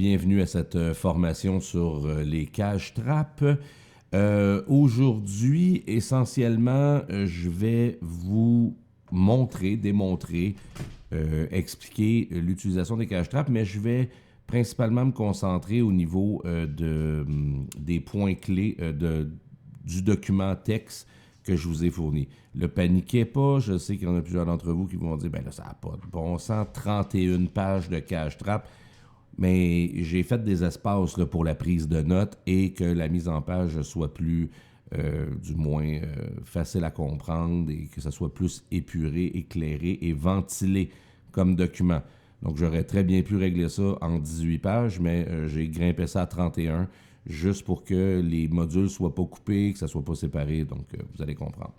Bienvenue à cette formation sur les cages trappes. Aujourd'hui, essentiellement, je vais vous démontrer, expliquer l'utilisation des cages trappes, mais je vais principalement me concentrer au niveau des points clés du document texte que je vous ai fourni. Ne paniquez pas, je sais qu'il y en a plusieurs d'entre vous qui vont dire « ben là, ça n'a pas de bon sens, 31 pages de cages trappes ». Mais j'ai fait des espaces là, pour la prise de notes et que la mise en page soit plus, du moins, facile à comprendre et que ça soit plus épuré, éclairé et ventilé comme document. Donc, j'aurais très bien pu régler ça en 18 pages, mais j'ai grimpé ça à 31 juste pour que les modules ne soient pas coupés, que ça ne soit pas séparé. Donc, vous allez comprendre.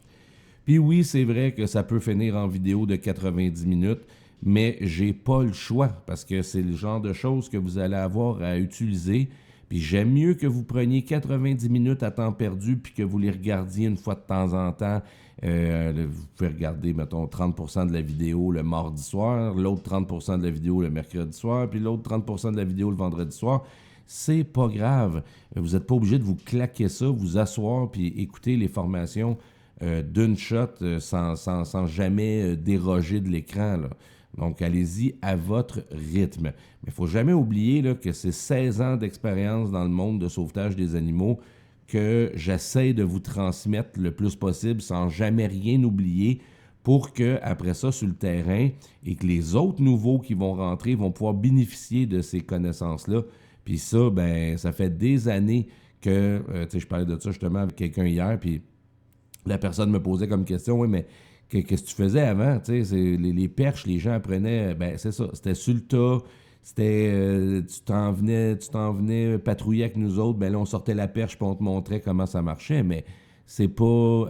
Puis oui, c'est vrai que ça peut finir en vidéo de 90 minutes, mais j'ai pas le choix parce que c'est le genre de choses que vous allez avoir à utiliser. Puis j'aime mieux que vous preniez 90 minutes à temps perdu puis que vous les regardiez une fois de temps en temps. Vous pouvez regarder, mettons, 30% de la vidéo le mardi soir, l'autre 30% de la vidéo le mercredi soir, puis l'autre 30% de la vidéo le vendredi soir. C'est pas grave. Vous n'êtes pas obligé de vous claquer ça, vous asseoir puis écouter les formations d'une shot sans jamais déroger de l'écran, là. Donc, allez-y à votre rythme. Mais il ne faut jamais oublier là, que c'est 16 ans d'expérience dans le monde de sauvetage des animaux que j'essaie de vous transmettre le plus possible sans jamais rien oublier pour que, après ça, sur le terrain, et que les autres nouveaux qui vont rentrer vont pouvoir bénéficier de ces connaissances-là. Puis ça, ben, ça fait des années que, je parlais de ça justement avec quelqu'un hier, puis la personne me posait comme question, oui, mais qu'est-ce que tu faisais avant? Les perches, les gens apprenaient, ben c'est ça, c'était sur le tas, c'était, tu t'en venais patrouiller avec nous autres, ben là, on sortait la perche puis on te montrait comment ça marchait, mais c'est pas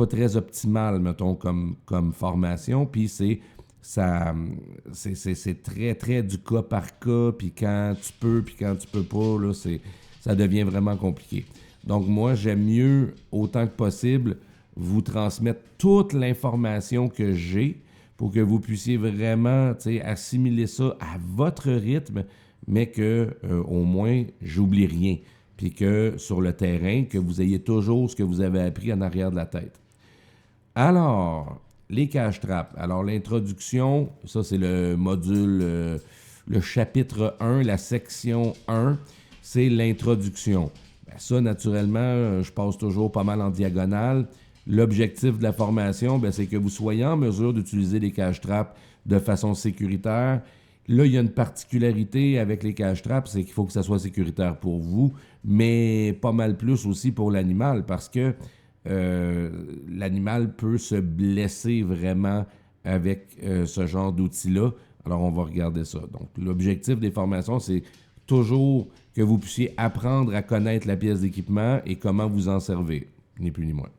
très optimal, mettons, comme formation, puis c'est très, très du cas par cas, puis quand tu peux, puis quand tu peux pas, là, ça devient vraiment compliqué. Donc moi, j'aime mieux, autant que possible, vous transmettre toute l'information que j'ai pour que vous puissiez vraiment assimiler ça à votre rythme, mais que au moins, j'oublie rien. Puis que sur le terrain, que vous ayez toujours ce que vous avez appris en arrière de la tête. Alors, les cages trappes. Alors, l'introduction, ça c'est le module, le chapitre 1, la section 1, c'est l'introduction. Ben, ça, naturellement, je passe toujours pas mal en diagonale. L'objectif de la formation, ben, c'est que vous soyez en mesure d'utiliser les cages trappes de façon sécuritaire. Là, il y a une particularité avec les cages trappes, c'est qu'il faut que ça soit sécuritaire pour vous, mais pas mal plus aussi pour l'animal, parce que l'animal peut se blesser vraiment avec ce genre d'outils-là. Alors, on va regarder ça. Donc, l'objectif des formations, c'est toujours que vous puissiez apprendre à connaître la pièce d'équipement et comment vous en servir, ni plus ni moins.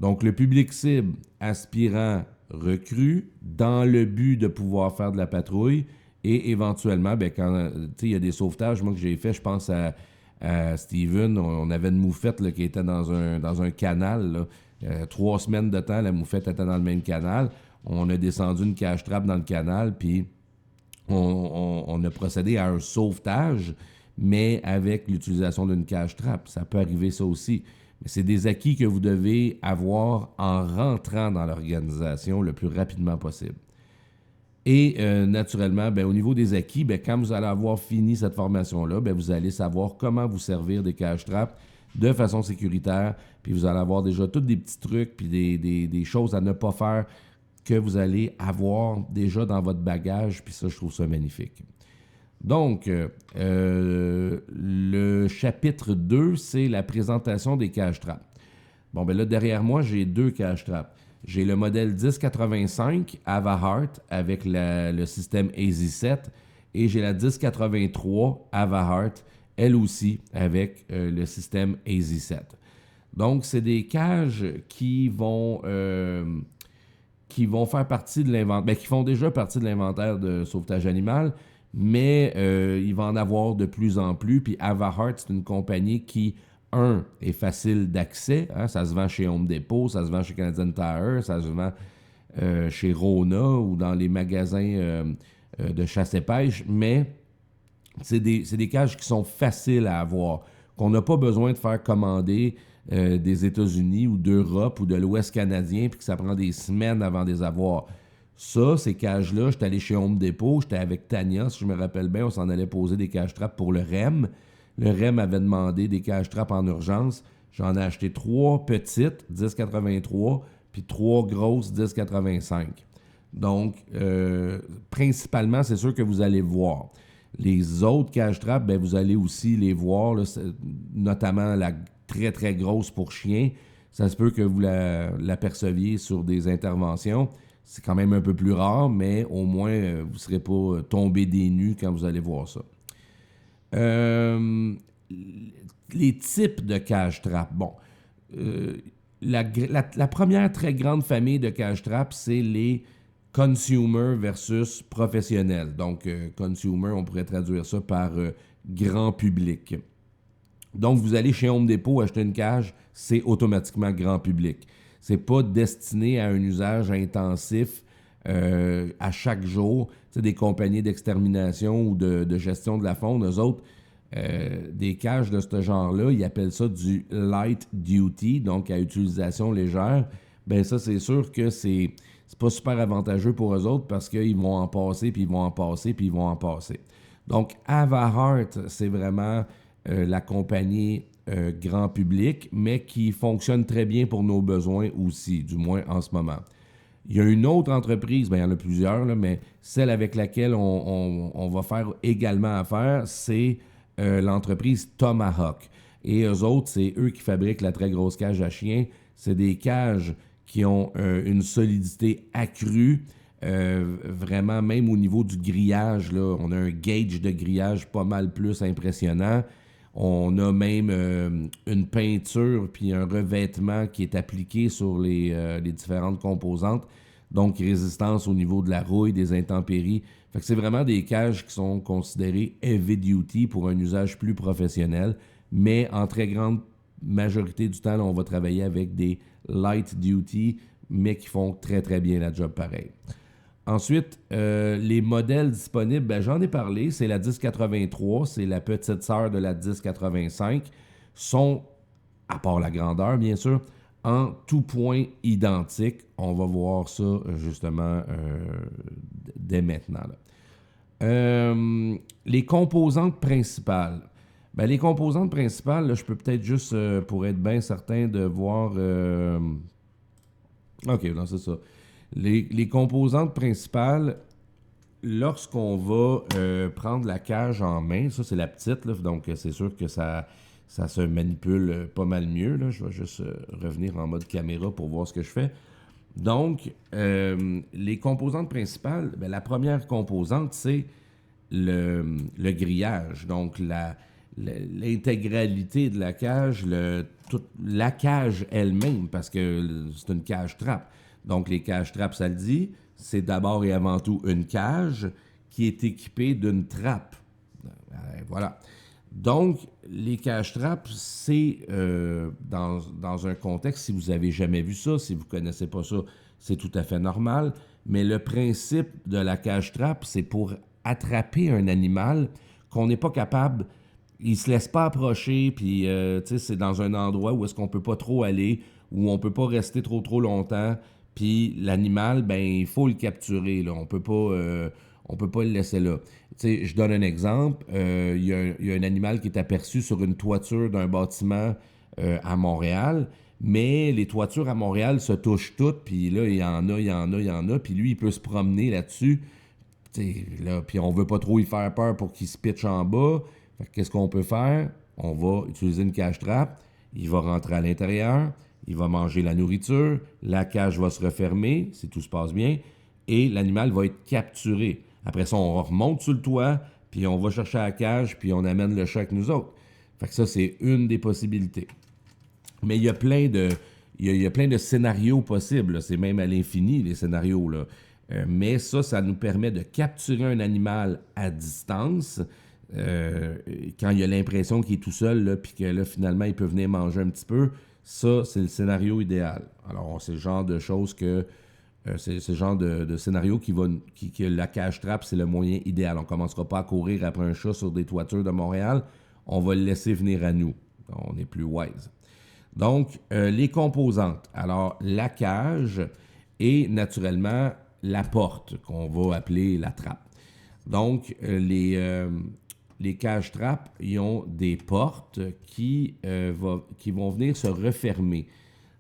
Donc, le public cible, aspirant, recrue, dans le but de pouvoir faire de la patrouille et éventuellement, ben, quand il y a des sauvetages, moi que j'ai fait, je pense à Steven, on avait une moufette là, qui était dans un canal. Là. 3 semaines de temps, la moufette était dans le même canal. On a descendu une cage trappe dans le canal, puis on a procédé à un sauvetage, mais avec l'utilisation d'une cage trappe. Ça peut arriver ça aussi. Mais c'est des acquis que vous devez avoir en rentrant dans l'organisation le plus rapidement possible. Et naturellement, ben, au niveau des acquis, ben, quand vous allez avoir fini cette formation-là, ben, vous allez savoir comment vous servir des cages trappes de façon sécuritaire, puis vous allez avoir déjà tous des petits trucs, puis des choses à ne pas faire que vous allez avoir déjà dans votre bagage, puis ça, je trouve ça magnifique. Donc, le chapitre 2, c'est la présentation des cages trappes. Bon, ben là, derrière moi, j'ai 2 cages trappes. J'ai le modèle 1085 Avahart avec le système AZ7 et j'ai la 1083 Avahart, elle aussi, avec le système AZ7. Donc, c'est des cages qui vont faire partie de l'inventaire, ben, qui font déjà partie de l'inventaire de sauvetage animal, mais il va en avoir de plus en plus. Puis Avahart, c'est une compagnie qui, est facile d'accès. Hein, ça se vend chez Home Depot, ça se vend chez Canadian Tire, ça se vend chez Rona ou dans les magasins de chasse et pêche, mais c'est des cages qui sont faciles à avoir, qu'on n'a pas besoin de faire commander des États-Unis ou d'Europe ou de l'Ouest canadien, puis que ça prend des semaines avant de les avoir. Ça, ces cages-là, j'étais allé chez Home Depot, j'étais avec Tania, si je me rappelle bien, on s'en allait poser des cages trappes pour le REM. Le REM avait demandé des cages trappes en urgence. J'en ai acheté 3 petites, 10,83, puis 3 grosses, 10,85. Donc, principalement, c'est sûr que vous allez voir. Les autres cages trappes, ben, vous allez aussi les voir, là, notamment la très, très grosse pour chien. Ça se peut que vous l'aperceviez sur des interventions. C'est quand même un peu plus rare, mais au moins, vous ne serez pas tombé des nues quand vous allez voir ça. Les types de cage trap. Bon, la première très grande famille de cage trap, c'est les consumer versus professionnels. Donc, consumer, on pourrait traduire ça par grand public. Donc, vous allez chez Home Depot acheter une cage, c'est automatiquement grand public. C'est pas destiné à un usage intensif à chaque jour. Tu sais, des compagnies d'extermination ou de gestion de la faune, eux autres, des cages de ce genre-là, ils appellent ça du light duty, donc à utilisation légère. Ben ça, c'est sûr que c'est pas super avantageux pour eux autres parce qu'ils vont en passer, puis ils vont en passer, puis ils vont en passer. Donc, Avahart, c'est vraiment la compagnie grand public, mais qui fonctionne très bien pour nos besoins aussi, du moins en ce moment. Il y a une autre entreprise, bien, il y en a plusieurs, là, mais celle avec laquelle on va faire également affaire, c'est l'entreprise Tomahawk. Et eux autres, c'est eux qui fabriquent la très grosse cage à chiens. C'est des cages qui ont une solidité accrue, vraiment même au niveau du grillage, là, on a un gauge de grillage pas mal plus impressionnant. On a même une peinture puis un revêtement qui est appliqué sur les différentes composantes, donc résistance au niveau de la rouille, des intempéries. Fait que c'est vraiment des cages qui sont considérées heavy duty pour un usage plus professionnel, mais en très grande majorité du temps, là, on va travailler avec des light duty, mais qui font très très bien la job pareil. Ensuite, les modèles disponibles, ben, j'en ai parlé, c'est la 1083, c'est la petite sœur de la 1085, sont, à part la grandeur bien sûr, en tout point identiques. On va voir ça justement dès maintenant. Les composantes principales. Ben, les composantes principales, là, je peux peut-être juste, pour être bien certain de voir... OK, non, c'est ça. Les composantes principales, lorsqu'on va prendre la cage en main, ça c'est la petite, là, donc c'est sûr que ça se manipule pas mal mieux. Là. Je vais juste revenir en mode caméra pour voir ce que je fais. Donc, les composantes principales, bien, la première composante, c'est le grillage. Donc, l'intégralité de la cage, la cage elle-même, parce que c'est une cage trappe. Donc, les cages trappes, ça le dit, c'est d'abord et avant tout une cage qui est équipée d'une trappe. Voilà. Donc, les cages trappes, c'est dans un contexte, si vous n'avez jamais vu ça, si vous ne connaissez pas ça, c'est tout à fait normal. Mais le principe de la cage trappe, c'est pour attraper un animal qu'on n'est pas capable, il ne se laisse pas approcher, puis c'est dans un endroit où est-ce qu'on ne peut pas trop aller, où on ne peut pas rester trop longtemps. Puis l'animal, ben il faut le capturer. Là. On peut pas le laisser là. T'sais, je donne un exemple. Il y a un animal qui est aperçu sur une toiture d'un bâtiment à Montréal. Mais les toitures à Montréal se touchent toutes. Puis là, il y en a. Puis lui, il peut se promener là-dessus. Là, puis on veut pas trop y faire peur pour qu'il se pitche en bas. Fait que qu'est-ce qu'on peut faire? On va utiliser une cage trappe. Il va rentrer à l'intérieur. Il va manger la nourriture, la cage va se refermer, si tout se passe bien, et l'animal va être capturé. Après ça, on remonte sur le toit, puis on va chercher la cage, puis on amène le chat avec nous autres. Fait que ça, c'est une des possibilités. Mais il y a plein de scénarios possibles. Là. C'est même à l'infini, les scénarios. Là. Mais ça nous permet de capturer un animal à distance, quand il a l'impression qu'il est tout seul, puis que là, finalement, il peut venir manger un petit peu. Ça, c'est le scénario idéal. Alors, c'est le genre de choses que C'est ce genre de scénario que la cage trappe, c'est le moyen idéal. On ne commencera pas à courir après un chat sur des toitures de Montréal. On va le laisser venir à nous. On est plus wise. Donc, les composantes. Alors, la cage et naturellement la porte, qu'on va appeler la trappe. Donc, les cages trappes, ils ont des portes qui vont venir se refermer.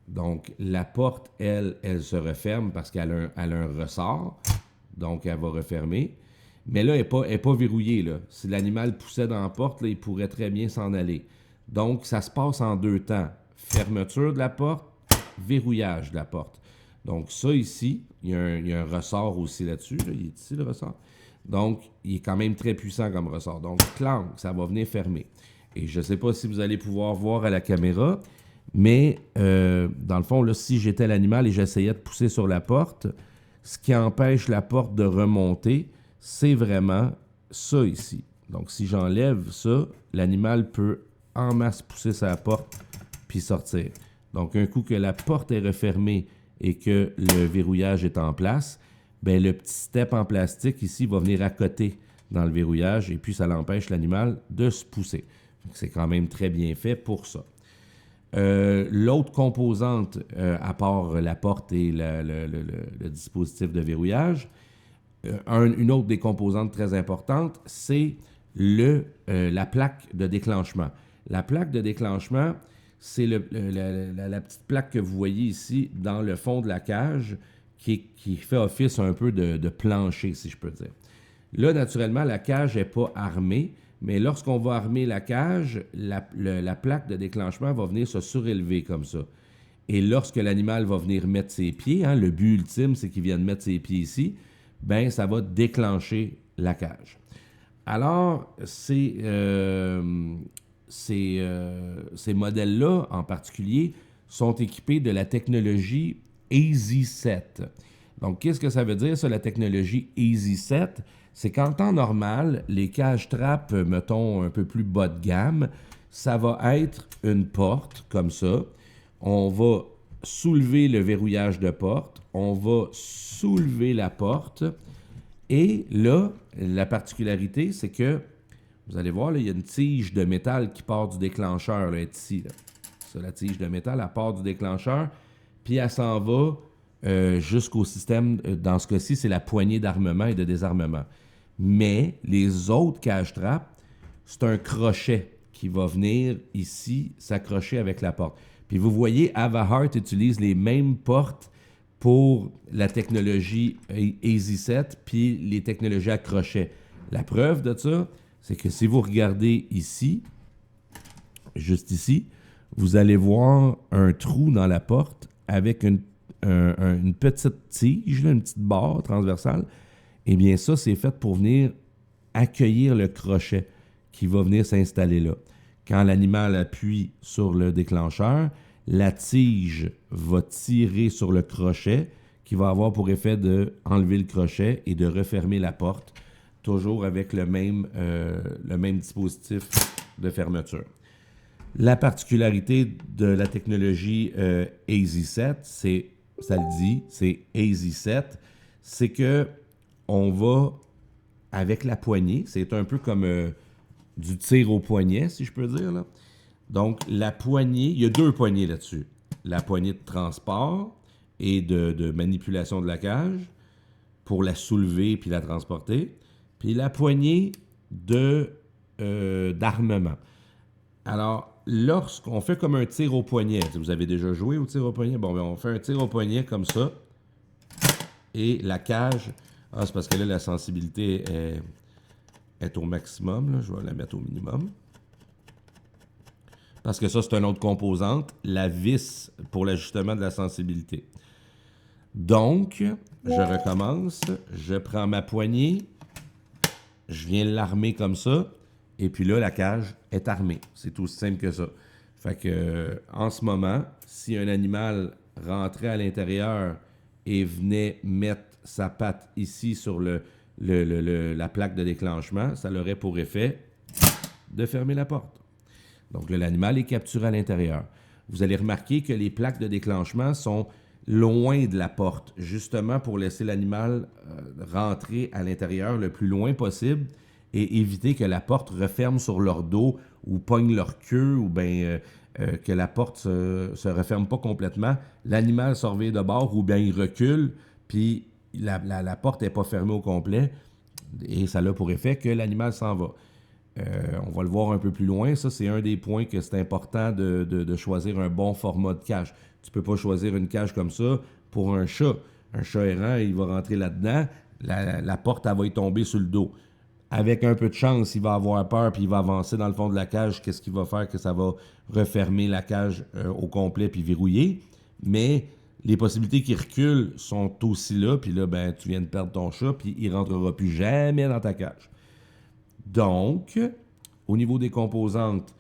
Donc, la porte, elle se referme parce qu'elle a un ressort. Donc, elle va refermer. Mais là, elle n'est pas verrouillée. Là. Si l'animal poussait dans la porte, là, il pourrait très bien s'en aller. Donc, ça se passe en 2 temps. Fermeture de la porte, verrouillage de la porte. Donc, ça ici, il y a un ressort aussi là-dessus. Là. Il est ici, le ressort. Donc, il est quand même très puissant comme ressort. Donc, clank, ça va venir fermer. Et je ne sais pas si vous allez pouvoir voir à la caméra, mais dans le fond, là, si j'étais l'animal et j'essayais de pousser sur la porte, ce qui empêche la porte de remonter, c'est vraiment ça ici. Donc, si j'enlève ça, l'animal peut en masse pousser sa porte puis sortir. Donc, un coup que la porte est refermée et que le verrouillage est en place, bien, le petit step en plastique ici va venir à côté dans le verrouillage et puis ça l'empêche l'animal de se pousser. C'est quand même très bien fait pour ça. L'autre composante, à part la porte et le dispositif de verrouillage, une autre des composantes très importantes, c'est la plaque de déclenchement. La plaque de déclenchement, c'est la petite plaque que vous voyez ici dans le fond de la cage qui fait office un peu de plancher, si je peux dire. Là, naturellement, la cage n'est pas armée, mais lorsqu'on va armer la cage, la plaque de déclenchement va venir se surélever comme ça. Et lorsque l'animal va venir mettre ses pieds, hein, le but ultime, c'est qu'il vienne mettre ses pieds ici, bien, ça va déclencher la cage. Alors, ces modèles-là, en particulier, sont équipés de la technologie EasySet. Donc, qu'est-ce que ça veut dire, ça, la technologie EasySet? C'est qu'en temps normal, les cages trappes, mettons, un peu plus bas de gamme, ça va être une porte, comme ça. On va soulever le verrouillage de porte, on va soulever la porte, et là, la particularité, c'est que, vous allez voir, là, il y a une tige de métal qui part du déclencheur, là, ici. Là. Ça, la tige de métal, elle part du déclencheur, puis elle s'en va jusqu'au système, dans ce cas-ci, c'est la poignée d'armement et de désarmement. Mais les autres cages-trappes, c'est un crochet qui va venir ici s'accrocher avec la porte. Puis vous voyez, Havahart utilise les mêmes portes pour la technologie EasySet puis les technologies à crochet. La preuve de ça, c'est que si vous regardez ici, juste ici, vous allez voir un trou dans la porte avec une petite tige, une petite barre transversale. Eh bien, ça, c'est fait pour venir accueillir le crochet qui va venir s'installer là. Quand l'animal appuie sur le déclencheur, la tige va tirer sur le crochet qui va avoir pour effet d'enlever le crochet et de refermer la porte, toujours avec le même dispositif de fermeture. La particularité de la technologie EasySet, ça le dit, c'est EasySet, c'est que on va, avec la poignée, c'est un peu comme du tir au poignet, si je peux dire. Là. Donc, la poignée, il y a 2 poignées là-dessus. La poignée de transport et de manipulation de la cage pour la soulever puis la transporter. Puis la poignée d'armement. Alors, lorsqu'on fait comme un tir au poignet, vous avez déjà joué au tir au poignet? Bon, bien, on fait un tir au poignet comme ça. Et la cage... Ah, c'est parce que là, la sensibilité est au maximum. Là. Je vais la mettre au minimum. Parce que ça, c'est une autre composante, la vis pour l'ajustement de la sensibilité. Donc, je recommence. Je prends ma poignée. Je viens l'armer comme ça. Et puis là, la cage est armée. C'est aussi simple que ça. Fait que, en ce moment, si un animal rentrait à l'intérieur et venait mettre sa patte ici sur la plaque de déclenchement, ça aurait pour effet de fermer la porte. Donc, l'animal est capturé à l'intérieur. Vous allez remarquer que les plaques de déclenchement sont loin de la porte, justement pour laisser l'animal rentrer à l'intérieur le plus loin possible et éviter que la porte referme sur leur dos ou pogne leur queue ou bien que la porte se referme pas complètement. L'animal se revient de bord ou bien il recule, puis la porte n'est pas fermée au complet et ça a pour effet que l'animal s'en va. On va le voir un peu plus loin. Ça, c'est un des points que c'est important de choisir un bon format de cage. Tu peux pas choisir une cage comme ça pour un chat. Un chat errant, il va rentrer là-dedans. La porte, elle va y tomber sur le dos. Avec un peu de chance, il va avoir peur puis il va avancer dans le fond de la cage. Qu'est-ce qu'il va faire? Que ça va refermer la cage au complet puis verrouiller. Mais les possibilités qu'il recule sont aussi là. Puis là, ben, tu viens de perdre ton chat puis il rentrera plus jamais dans ta cage. Donc, au niveau des composantes,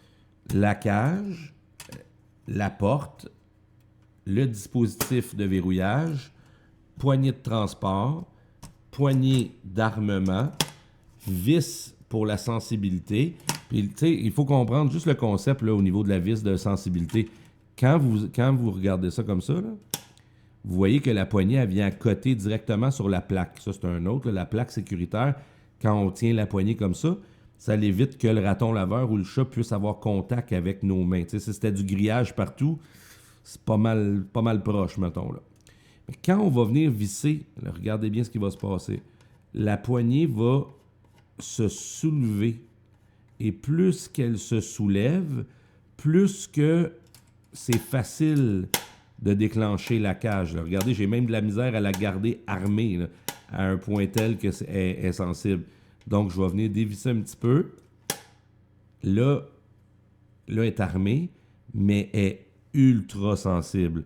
la cage, la porte, le dispositif de verrouillage, poignée de transport, poignée d'armement, vis pour la sensibilité. Puis, tu sais, il faut comprendre juste le concept là, au niveau de la vis de sensibilité. Quand vous regardez ça comme ça, là, vous voyez que la poignée, elle vient coter directement sur la plaque. Ça, c'est un autre, là, la plaque sécuritaire. Quand on tient la poignée comme ça évite que le raton laveur ou le chat puisse avoir contact avec nos mains. Tu sais, si c'était du grillage partout, c'est pas mal proche, mettons. Là. Mais quand on va venir visser, là, regardez bien ce qui va se passer. La poignée va se soulever. Et plus qu'elle se soulève, plus que c'est facile de déclencher la cage. Là. Regardez, j'ai même de la misère à la garder armée là, à un point tel que c'est est sensible. Donc, je vais venir dévisser un petit peu. Là, elle est armée, mais est ultra sensible.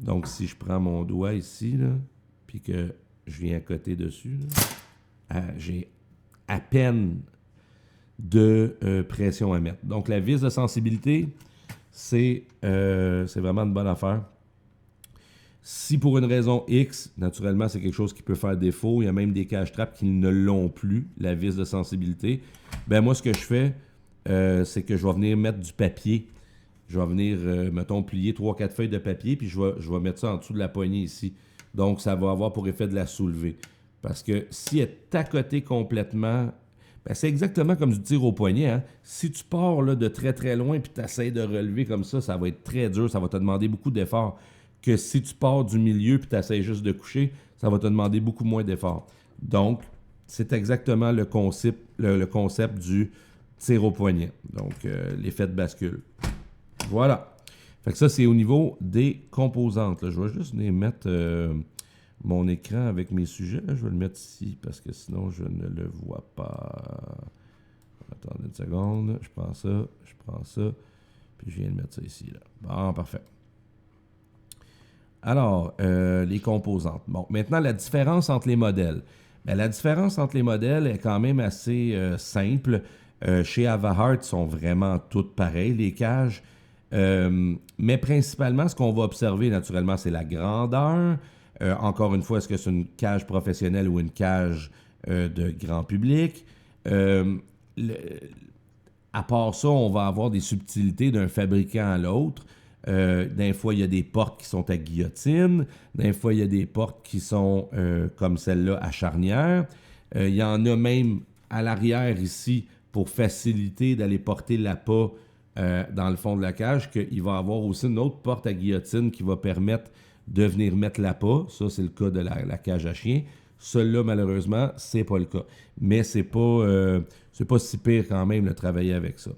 Donc, si je prends mon doigt ici, là, puis que je viens à côté dessus, là, j'ai à peine de pression à mettre. Donc, la vis de sensibilité, c'est vraiment une bonne affaire. Si pour une raison X, naturellement, c'est quelque chose qui peut faire défaut, il y a même des cages trappes qui ne l'ont plus, la vis de sensibilité, ben moi, ce que je fais, c'est que je vais venir mettre du papier. Je vais venir, mettons, plier 3-4 feuilles de papier, puis je vais mettre ça en dessous de la poignée ici. Donc, ça va avoir pour effet de la soulever. Parce que si elle est à côté complètement, ben c'est exactement comme du tir au poignet. Hein? Si tu pars là, de très très loin puis tu essaies de relever comme ça va être très dur, ça va te demander beaucoup d'efforts. Que si tu pars du milieu puis tu essaies juste de coucher, ça va te demander beaucoup moins d'efforts. Donc, c'est exactement le concept du tir au poignet. Donc, l'effet de bascule. Voilà. Fait que ça, c'est au niveau des composantes. Là. Je vais juste venir mettre mon écran avec mes sujets. Là. Je vais le mettre ici parce que sinon, je ne le vois pas. Attendez une seconde. Je prends ça, puis je viens de mettre ça ici. Là. Bon, parfait. Alors, les composantes. Bon, maintenant, la différence entre les modèles. Bien, la différence entre les modèles est quand même assez simple. Chez Havahart, ils sont vraiment toutes pareilles, les cages. Mais principalement, ce qu'on va observer, naturellement, c'est la grandeur. Encore une fois, est-ce que c'est une cage professionnelle ou une cage de grand public? À part ça, on va avoir des subtilités d'un fabricant à l'autre. D'un fois, il y a des portes qui sont à guillotine. D'un fois, il y a des portes qui sont comme celle-là à charnière. Il y en a même à l'arrière ici pour faciliter d'aller porter l'appât dans le fond de la cage, qu'il va y avoir aussi une autre porte à guillotine qui va permettre de venir mettre l'appât. Ça, c'est le cas de la cage à chien. Celui-là, malheureusement, c'est pas le cas. Mais c'est pas si pire quand même de travailler avec ça.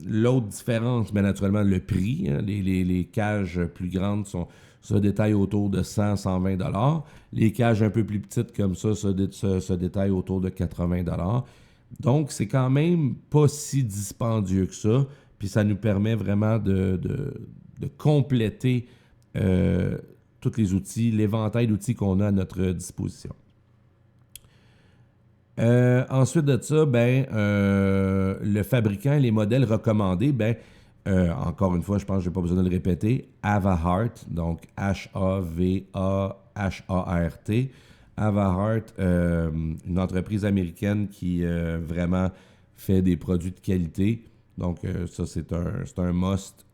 L'autre différence, bien naturellement, le prix. Hein, les cages plus grandes se détaillent autour de 100-120 $. Les cages un peu plus petites comme ça se détaillent autour de 80 $. Donc, c'est quand même pas si dispendieux que ça. Puis ça nous permet vraiment de compléter tous les outils, l'éventail d'outils qu'on a à notre disposition. Ensuite de ça, le fabricant et les modèles recommandés, encore une fois, je pense que je n'ai pas besoin de le répéter, Havahart, donc H-A-V-A-H-A-R-T. Havahart, une entreprise américaine qui vraiment fait des produits de qualité. Donc, ça, c'est un must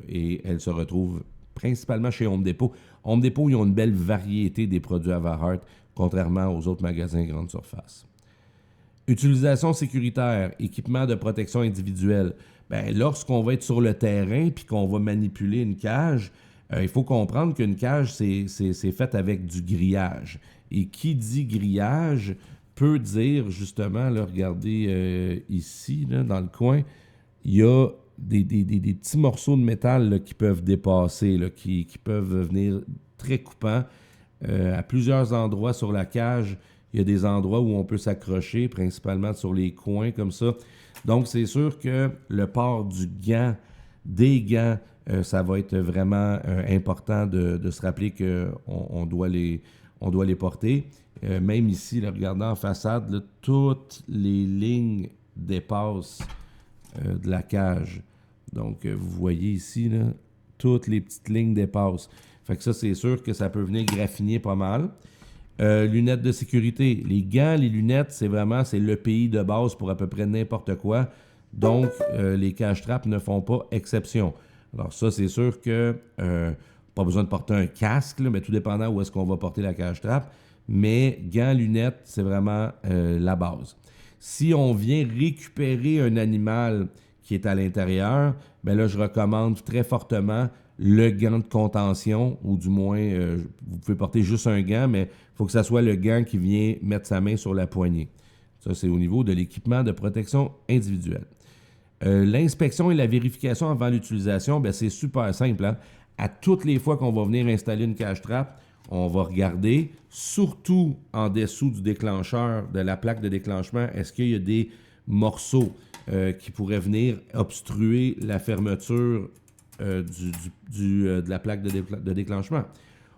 et elle se retrouve principalement chez Home Depot. Home Depot, ils ont une belle variété des produits Havahart, contrairement aux autres magasins grande surface. Utilisation sécuritaire, équipement de protection individuelle. Bien, lorsqu'on va être sur le terrain et qu'on va manipuler une cage, il faut comprendre qu'une cage, c'est fait avec du grillage. Et qui dit grillage peut dire, justement, là, regardez ici, là, dans le coin, il y a des petits morceaux de métal là, qui peuvent dépasser, là, qui peuvent venir très coupants. À plusieurs endroits sur la cage, il y a des endroits où on peut s'accrocher, principalement sur les coins comme ça. Donc, c'est sûr que le port des gants, ça va être vraiment important de se rappeler qu'on doit les porter. Même ici, là, regardant en façade, là, toutes les lignes dépassent de la cage. Donc, vous voyez ici, là, toutes les petites lignes dépassent. Fait que ça, c'est sûr que ça peut venir graffiner pas mal. Lunettes de sécurité. Les gants, les lunettes, c'est le pays de base pour à peu près n'importe quoi. Donc, les cache-trappes ne font pas exception. Alors ça, c'est sûr que pas besoin de porter un casque, là, mais tout dépendant où est-ce qu'on va porter la cache-trappe. Mais gants, lunettes, c'est vraiment la base. Si on vient récupérer un animal qui est à l'intérieur, bien là, je recommande très fortement le gant de contention, ou du moins, vous pouvez porter juste un gant, mais il faut que ça soit le gant qui vient mettre sa main sur la poignée. Ça, c'est au niveau de l'équipement de protection individuelle. L'inspection et la vérification avant l'utilisation, bien, c'est super simple. Hein? À toutes les fois qu'on va venir installer une cache-trappe, on va regarder, surtout en dessous du déclencheur, de la plaque de déclenchement, est-ce qu'il y a des morceaux qui pourraient venir obstruer la fermeture de la plaque de déclenchement.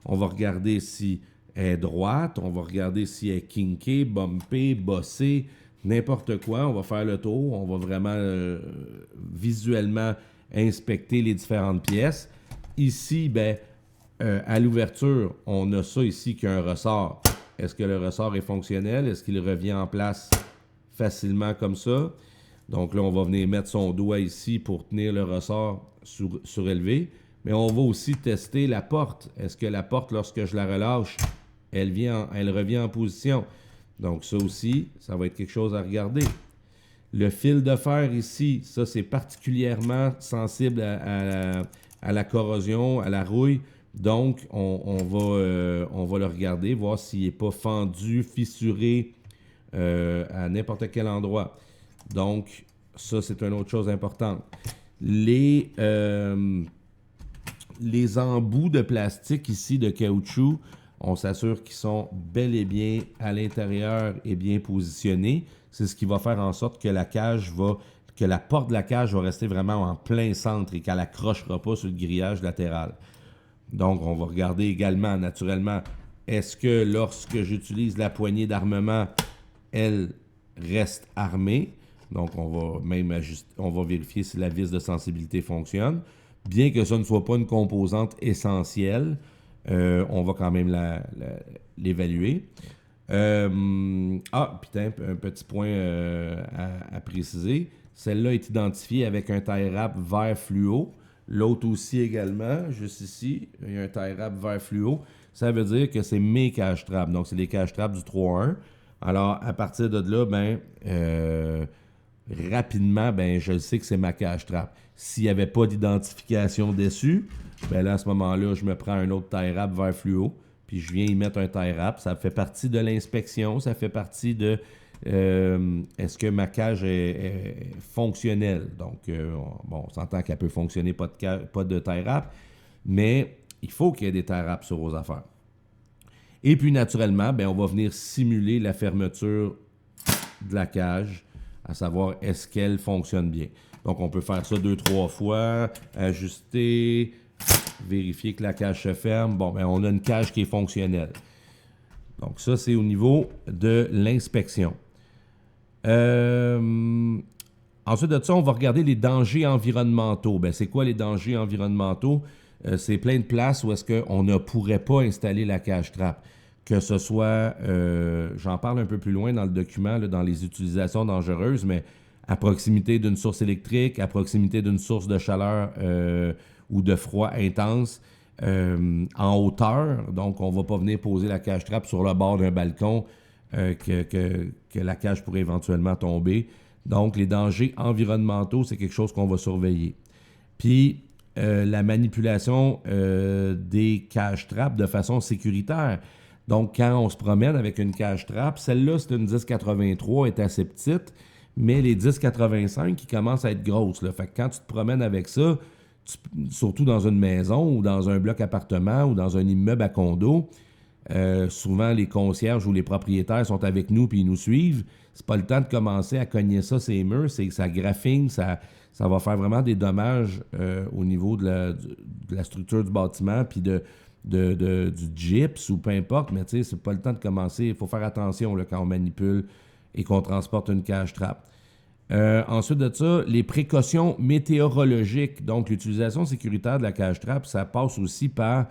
On va regarder si elle est droite, on va regarder si elle est kinkée, bumpée, bossée, n'importe quoi. On va faire le tour, on va vraiment visuellement inspecter les différentes pièces. Ici, ben, à l'ouverture, on a ça ici qui a un ressort. Est-ce que le ressort est fonctionnel? Est-ce qu'il revient en place facilement comme ça? Donc là, on va venir mettre son doigt ici pour tenir le ressort surélevé. Mais on va aussi tester la porte. Est-ce que la porte, lorsque je la relâche, elle revient en position? Donc ça aussi, ça va être quelque chose à regarder. Le fil de fer ici, ça c'est particulièrement sensible à la corrosion, à la rouille. Donc on va le regarder, voir s'il n'est pas fendu, fissuré à n'importe quel endroit. Donc ça c'est une autre chose importante. Les embouts de plastique ici, de caoutchouc, on s'assure qu'ils sont bel et bien à l'intérieur et bien positionnés. C'est ce qui va faire en sorte que la porte de la cage va rester vraiment en plein centre et qu'elle n'accrochera pas sur le grillage latéral. Donc, on va regarder également, naturellement, est-ce que lorsque j'utilise la poignée d'armement, elle reste armée? Donc, on va même on va vérifier si la vis de sensibilité fonctionne. Bien que ça ne soit pas une composante essentielle, on va quand même l'évaluer. Putain, un petit point à préciser. Celle-là est identifiée avec un tie wrap vert fluo. L'autre aussi également, juste ici, il y a un tie wrap vert fluo. Ça veut dire que c'est mes cache traps. Donc, c'est les cache traps du 3-1. Alors, à partir de là, rapidement, je sais que c'est ma cache trap. S'il n'y avait pas d'identification dessus, là, à ce moment-là, je me prends un autre tie wrap vert fluo, puis je viens y mettre un tie wrap. Ça fait partie de l'inspection, ça fait partie de est-ce que ma cage est fonctionnelle. Donc, on s'entend qu'elle peut fonctionner, pas de tie wrap, mais il faut qu'il y ait des tie wraps sur vos affaires. Et puis, naturellement, on va venir simuler la fermeture de la cage, à savoir est-ce qu'elle fonctionne bien. Donc, on peut faire ça 2-3 fois, ajuster, vérifier que la cage se ferme. On a une cage qui est fonctionnelle. Donc, ça, c'est au niveau de l'inspection. Ensuite de ça, on va regarder les dangers environnementaux. C'est quoi les dangers environnementaux? C'est plein de places où est-ce qu'on ne pourrait pas installer la cage trap. Que ce soit, j'en parle un peu plus loin dans le document, là, dans les utilisations dangereuses, mais à proximité d'une source électrique, à proximité d'une source de chaleur ou de froid intense, en hauteur. Donc, on ne va pas venir poser la cage-trappe sur le bord d'un balcon que la cage pourrait éventuellement tomber. Donc, les dangers environnementaux, c'est quelque chose qu'on va surveiller. Puis, la manipulation des cages-trappes de façon sécuritaire. Donc, quand on se promène avec une cage-trappe, celle-là, c'est une 1083, est assez petite, mais les 1085 qui commencent à être grosses. Là. Fait que quand tu te promènes avec ça, surtout dans une maison ou dans un bloc appartement ou dans un immeuble à condo, souvent les concierges ou les propriétaires sont avec nous puis ils nous suivent. C'est pas le temps de commencer à cogner ça ces murs, c'est que ça graphine, ça va faire vraiment des dommages au niveau de la structure du bâtiment puis du gyps ou peu importe, mais tu sais, c'est pas le temps de commencer. Il faut faire attention là, quand on manipule et qu'on transporte une cage-trappe. Ensuite de ça, les précautions météorologiques. Donc, l'utilisation sécuritaire de la cage-trappe, ça passe aussi par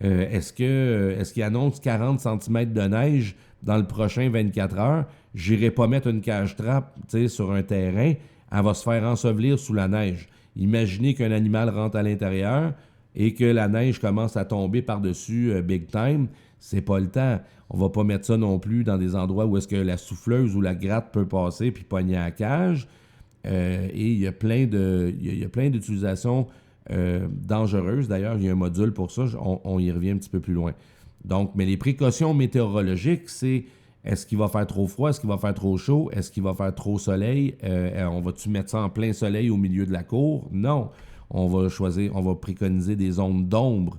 est-ce qu'il annonce 40 cm de neige dans le prochain 24 heures? J'irai pas mettre une cage-trappe sur un terrain. Elle va se faire ensevelir sous la neige. Imaginez qu'un animal rentre à l'intérieur et que la neige commence à tomber par-dessus big time. C'est pas le temps. On va pas mettre ça non plus dans des endroits où est-ce que la souffleuse ou la gratte peut passer puis pogner à la cage. Et il y a plein d'utilisations dangereuses. D'ailleurs, il y a un module pour ça. On y revient un petit peu plus loin. Donc, mais les précautions météorologiques, c'est est-ce qu'il va faire trop froid? Est-ce qu'il va faire trop chaud? Est-ce qu'il va faire trop soleil? On va-tu mettre ça en plein soleil au milieu de la cour? Non. On va préconiser des zones d'ombre.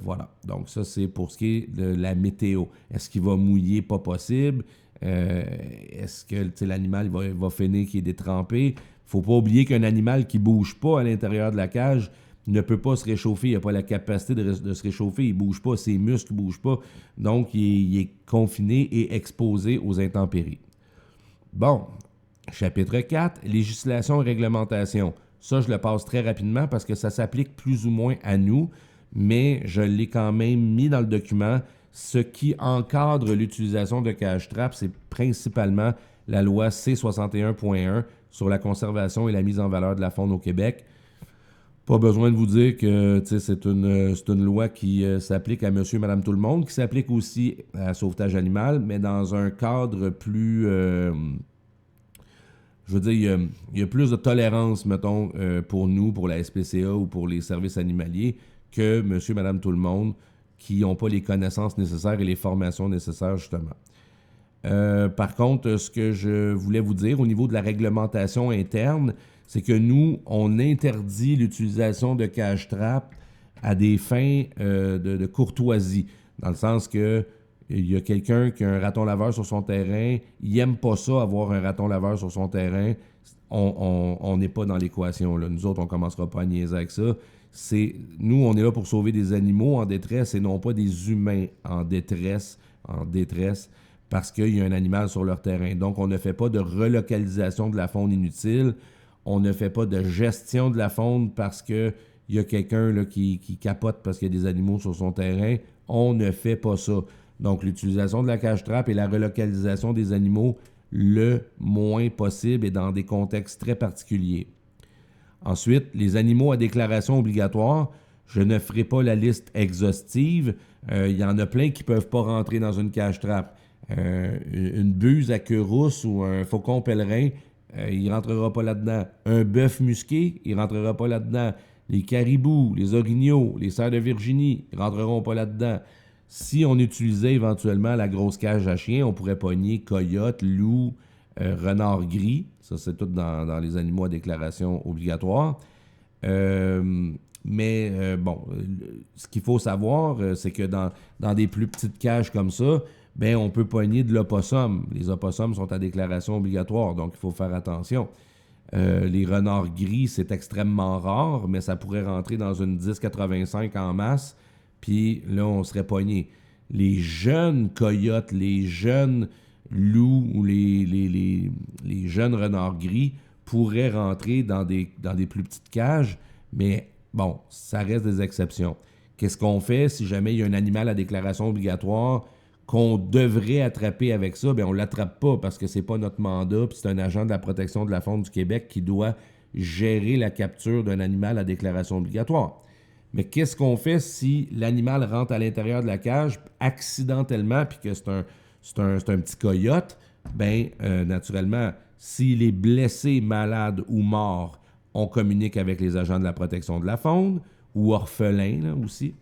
Voilà. Donc, ça, c'est pour ce qui est de la météo. Est-ce qu'il va mouiller? Pas possible. Est-ce que l'animal va finir qu'il est détrempé? Faut pas oublier qu'un animal qui bouge pas à l'intérieur de la cage ne peut pas se réchauffer. Il n'a pas la capacité de se réchauffer. Il bouge pas. Ses muscles ne bougent pas. Donc, il est confiné et exposé aux intempéries. Bon. Chapitre 4, législation et réglementation. Ça, je le passe très rapidement parce que ça s'applique plus ou moins à nous, mais je l'ai quand même mis dans le document. Ce qui encadre l'utilisation de cage-trappe, c'est principalement la loi C61.1 sur la conservation et la mise en valeur de la faune au Québec. Pas besoin de vous dire que c'est une loi qui s'applique à monsieur, madame, tout le monde, qui s'applique aussi à sauvetage animal, mais dans un cadre plus... je veux dire, il y a plus de tolérance, mettons, pour nous, pour la SPCA ou pour les services animaliers, que monsieur, madame, tout le monde, qui n'ont pas les connaissances nécessaires et les formations nécessaires, justement. Par contre, ce que je voulais vous dire au niveau de la réglementation interne, c'est que nous, on interdit l'utilisation de cage-trappe à des fins de courtoisie, dans le sens que il y a quelqu'un qui a un raton laveur sur son terrain, il n'aime pas ça, avoir un raton laveur sur son terrain, on n'est pas dans l'équation, là. Nous autres, on ne commencera pas à niaiser avec ça. Nous, on est là pour sauver des animaux en détresse et non pas des humains en détresse, parce qu'il y a un animal sur leur terrain. Donc, on ne fait pas de relocalisation de la faune inutile, on ne fait pas de gestion de la faune parce qu'il y a quelqu'un là, qui capote parce qu'il y a des animaux sur son terrain. On ne fait pas ça. Donc, l'utilisation de la cage-trappe et la relocalisation des animaux le moins possible et dans des contextes très particuliers. Ensuite, les animaux à déclaration obligatoire, je ne ferai pas la liste exhaustive. Il y en a plein qui ne peuvent pas rentrer dans une cage-trappe. Une buse à queue rousse ou un faucon pèlerin, il ne rentrera pas là-dedans. Un bœuf musqué, il ne rentrera pas là-dedans. Les caribous, les orignaux, les cerfs de Virginie, ils ne rentreront pas là-dedans. Si on utilisait éventuellement la grosse cage à chien, on pourrait pogner coyote, loup, renard gris. Ça, c'est tout dans les animaux à déclaration obligatoire. Mais bon, ce qu'il faut savoir, c'est que dans des plus petites cages comme ça, ben on peut pogner de l'opossum. Les opossums sont à déclaration obligatoire, donc il faut faire attention. Les renards gris, c'est extrêmement rare, mais ça pourrait rentrer dans une 1085 en masse, puis là, on serait pogné. Les jeunes coyotes, les jeunes loups ou les jeunes renards gris pourraient rentrer dans des plus petites cages, mais bon, ça reste des exceptions. Qu'est-ce qu'on fait si jamais il y a un animal à déclaration obligatoire qu'on devrait attraper avec ça? Bien, on ne l'attrape pas parce que c'est pas notre mandat, puis c'est un agent de la protection de la faune du Québec qui doit gérer la capture d'un animal à déclaration obligatoire. Mais qu'est-ce qu'on fait si l'animal rentre à l'intérieur de la cage accidentellement, puis que c'est un petit coyote? Bien, naturellement, s'il est blessé, malade ou mort, on communique avec les agents de la protection de la faune, ou orphelins là, aussi.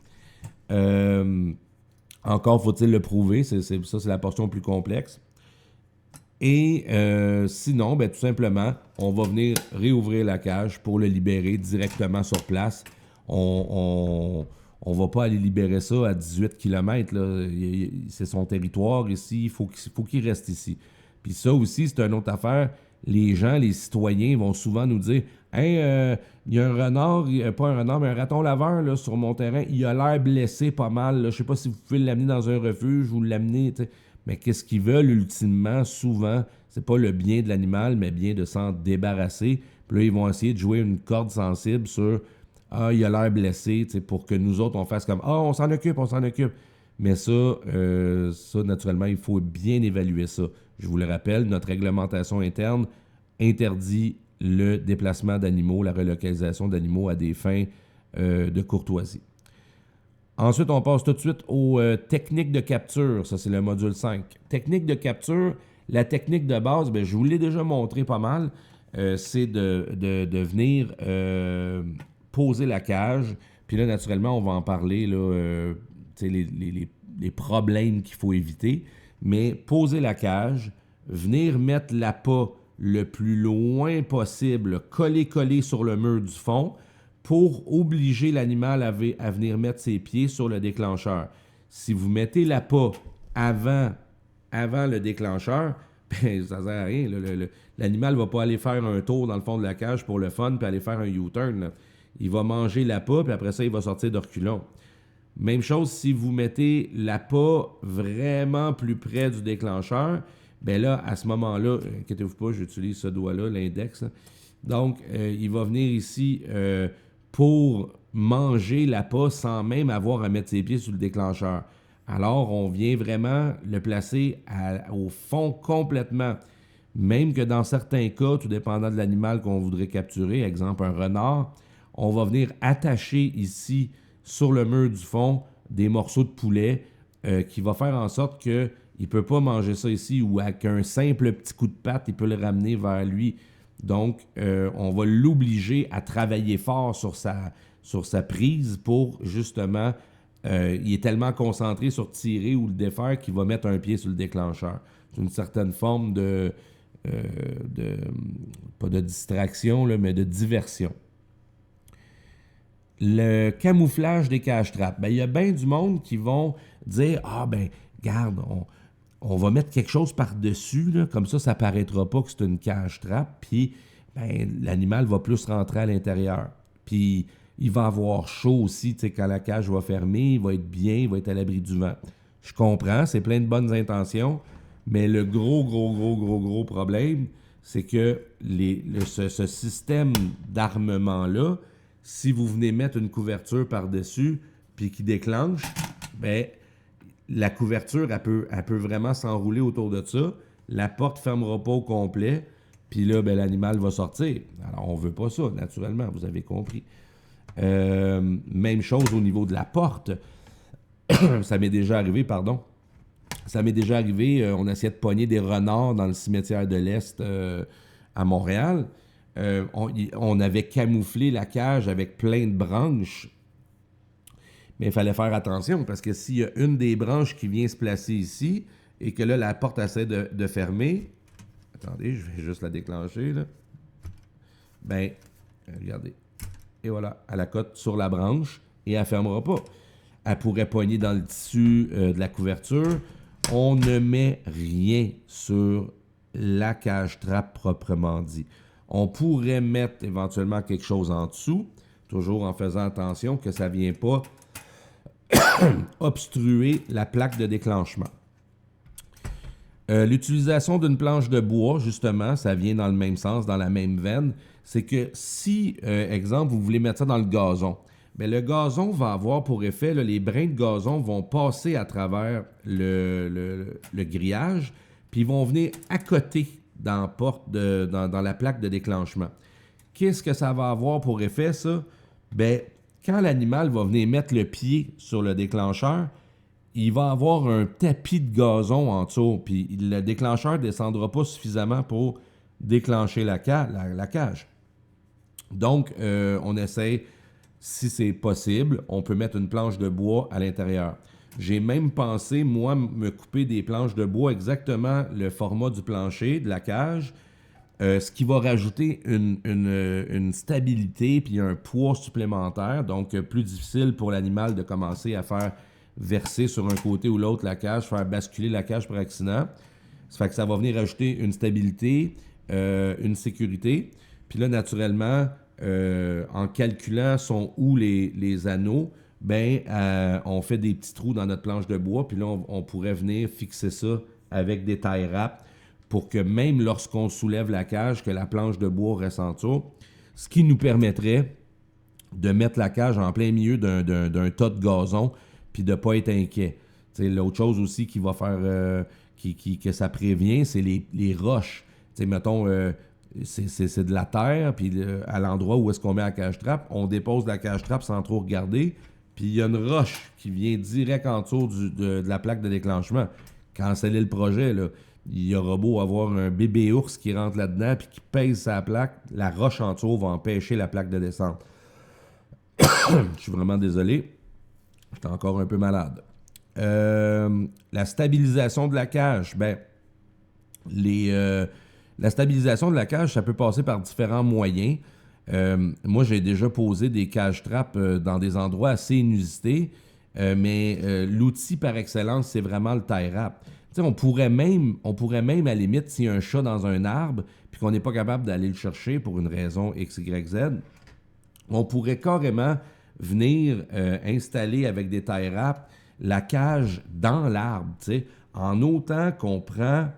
Encore faut-il le prouver, ça c'est la portion plus complexe. Et sinon, ben, tout simplement, on va venir réouvrir la cage pour le libérer directement sur place. On va pas aller libérer ça à 18 km. Là. C'est son territoire ici, il faut qu'il reste ici. Puis ça aussi, c'est une autre affaire. Les gens, les citoyens vont souvent nous dire « Hey, il y a un renard, pas un renard, mais un raton laveur là, sur mon terrain, il a l'air blessé pas mal. Là. Je sais pas si vous pouvez l'amener dans un refuge ou l'amener. » Mais qu'est-ce qu'ils veulent ultimement, souvent, c'est pas le bien de l'animal, mais bien de s'en débarrasser. Puis là, ils vont essayer de jouer une corde sensible sur « Ah, il a l'air blessé », pour que nous autres, on fasse comme « Ah, on s'en occupe, on s'en occupe ». Mais ça, naturellement, il faut bien évaluer ça. Je vous le rappelle, notre réglementation interne interdit le déplacement d'animaux, la relocalisation d'animaux à des fins de courtoisie. Ensuite, on passe tout de suite aux techniques de capture. Ça, c'est le module 5. Technique de capture, la technique de base, bien, je vous l'ai déjà montré pas mal. C'est de venir poser la cage. Puis là, naturellement, on va en parler, là, les problèmes qu'il faut éviter. Mais poser la cage, venir mettre l'appât le plus loin possible, collé sur le mur du fond, pour obliger l'animal à venir mettre ses pieds sur le déclencheur. Si vous mettez l'appât avant le déclencheur, ben, ça ne sert à rien. L'animal ne va pas aller faire un tour dans le fond de la cage pour le fun puis aller faire un U-turn. Là. Il va manger l'appât, puis après ça, il va sortir de reculons. Même chose si vous mettez l'appât vraiment plus près du déclencheur, bien là, à ce moment-là, inquiétez-vous pas, j'utilise ce doigt-là, l'index. Là. Donc, il va venir ici pour manger l'appât sans même avoir à mettre ses pieds sur le déclencheur. Alors, on vient vraiment le placer au fond complètement. Même que dans certains cas, tout dépendant de l'animal qu'on voudrait capturer, exemple un renard, on va venir attacher ici sur le mur du fond des morceaux de poulet qui va faire en sorte qu'il ne peut pas manger ça ici ou avec un simple petit coup de patte, il peut le ramener vers lui. Donc, on va l'obliger à travailler fort sur sa prise pour justement, il est tellement concentré sur tirer ou le défaire qu'il va mettre un pied sur le déclencheur. C'est une certaine forme pas de distraction, là, mais de diversion. Le camouflage des cages-trappes. Il y a bien du monde qui vont dire « Ah, ben, garde, on va mettre quelque chose par-dessus, là, comme ça ne paraîtra pas que c'est une cage-trappe, puis ben, l'animal va plus rentrer à l'intérieur. Puis il va avoir chaud aussi, quand la cage va fermer, il va être bien, il va être à l'abri du vent. Je comprends, c'est plein de bonnes intentions, mais le gros problème, c'est que ce système d'armement-là, si vous venez mettre une couverture par-dessus puis qui déclenche, ben la couverture, elle peut vraiment s'enrouler autour de ça. La porte ne fermera pas au complet. Puis là, ben, l'animal va sortir. Alors, on ne veut pas ça, naturellement, vous avez compris. Même chose au niveau de la porte. Ça m'est déjà arrivé, on essayait de pogner des renards dans le cimetière de l'Est à Montréal. On avait camouflé la cage avec plein de branches. Mais il fallait faire attention parce que s'il y a une des branches qui vient se placer ici et que là, la porte essaie de fermer, attendez, je vais juste la déclencher, là. Ben, regardez. Et voilà, elle accote sur la branche et elle ne fermera pas. Elle pourrait pogner dans le tissu de la couverture. On ne met rien sur la cage-trappe proprement dit. On pourrait mettre éventuellement quelque chose en dessous, toujours en faisant attention que ça ne vienne pas obstruer la plaque de déclenchement. L'utilisation d'une planche de bois, justement, ça vient dans le même sens, dans la même veine. C'est que si, exemple, vous voulez mettre ça dans le gazon, bien, le gazon va avoir pour effet, là, les brins de gazon vont passer à travers le grillage, puis ils vont venir accoter dans la plaque de déclenchement. Qu'est-ce que ça va avoir pour effet, ça? Bien, quand l'animal va venir mettre le pied sur le déclencheur, il va avoir un tapis de gazon en dessous, puis le déclencheur ne descendra pas suffisamment pour déclencher la cage. Donc, on essaie, si c'est possible, on peut mettre une planche de bois à l'intérieur. J'ai même pensé, moi, me couper des planches de bois exactement le format du plancher, de la cage, ce qui va rajouter une stabilité puis un poids supplémentaire, donc plus difficile pour l'animal de commencer à faire verser sur un côté ou l'autre la cage, faire basculer la cage par accident. Ça fait que ça va venir ajouter une stabilité, une sécurité. Puis là, naturellement, en calculant sont où les anneaux, on fait des petits trous dans notre planche de bois, puis là, on pourrait venir fixer ça avec des tie wraps pour que même lorsqu'on soulève la cage, que la planche de bois reste en dessous, ce qui nous permettrait de mettre la cage en plein milieu d'un tas de gazon, puis de ne pas être inquiet. T'sais, l'autre chose aussi qui va faire que ça prévient, c'est les roches. T'sais, mettons, c'est de la terre, puis à l'endroit où est-ce qu'on met la cage trappe, on dépose la cage trappe sans trop regarder, puis il y a une roche qui vient direct en dessous de la plaque de déclenchement. Canceller le projet, là. Il y aura beau avoir un bébé ours qui rentre là-dedans puis qui pèse sa plaque, la roche en dessous va empêcher la plaque de descendre. Je suis vraiment désolé. J'étais encore un peu malade. La stabilisation de la cage, la stabilisation de la cage, ça peut passer par différents moyens. Moi, j'ai déjà posé des cages trappes dans des endroits assez inusités, mais l'outil par excellence, c'est vraiment le tie wrap. T'sais, on pourrait même, à la limite, s'il y a un chat dans un arbre, puis qu'on n'est pas capable d'aller le chercher pour une raison X, Y, Z, on pourrait carrément venir installer avec des tie wraps la cage dans l'arbre, en autant qu'on prend,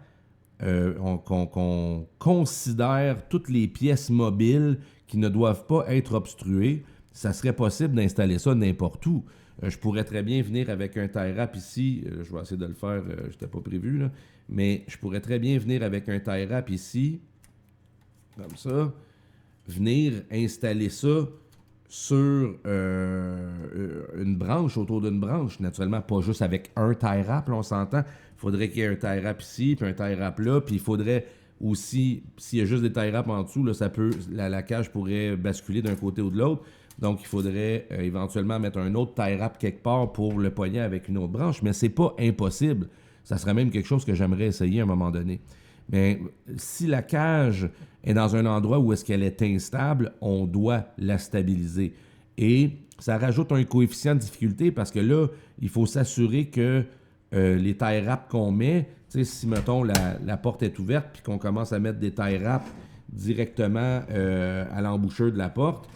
qu'on considère toutes les pièces mobiles qui ne doivent pas être obstruées. Ça serait possible d'installer ça n'importe où. Je pourrais très bien venir avec un tie wrap ici. Je vais essayer de le faire, je n'étais pas prévu, là. Mais je pourrais très bien venir avec un tie wrap ici, comme ça, venir installer ça sur une branche, autour d'une branche. Naturellement, pas juste avec un tie wrap, là, on s'entend. Il faudrait qu'il y ait un tie wrap ici, puis un tie wrap là, puis il faudrait aussi, s'il y a juste des tie wraps en dessous, là, la cage pourrait basculer d'un côté ou de l'autre. Donc, il faudrait éventuellement mettre un autre tie wrap quelque part pour le poignet avec une autre branche, mais c'est pas impossible. Ça serait même quelque chose que j'aimerais essayer à un moment donné. Mais si la cage est dans un endroit où est-ce qu'elle est instable, on doit la stabiliser. Et ça rajoute un coefficient de difficulté parce que là, il faut s'assurer que les tie wraps qu'on met, si, mettons, la porte est ouverte puis qu'on commence à mettre des tie wraps directement à l'embouchure de la porte,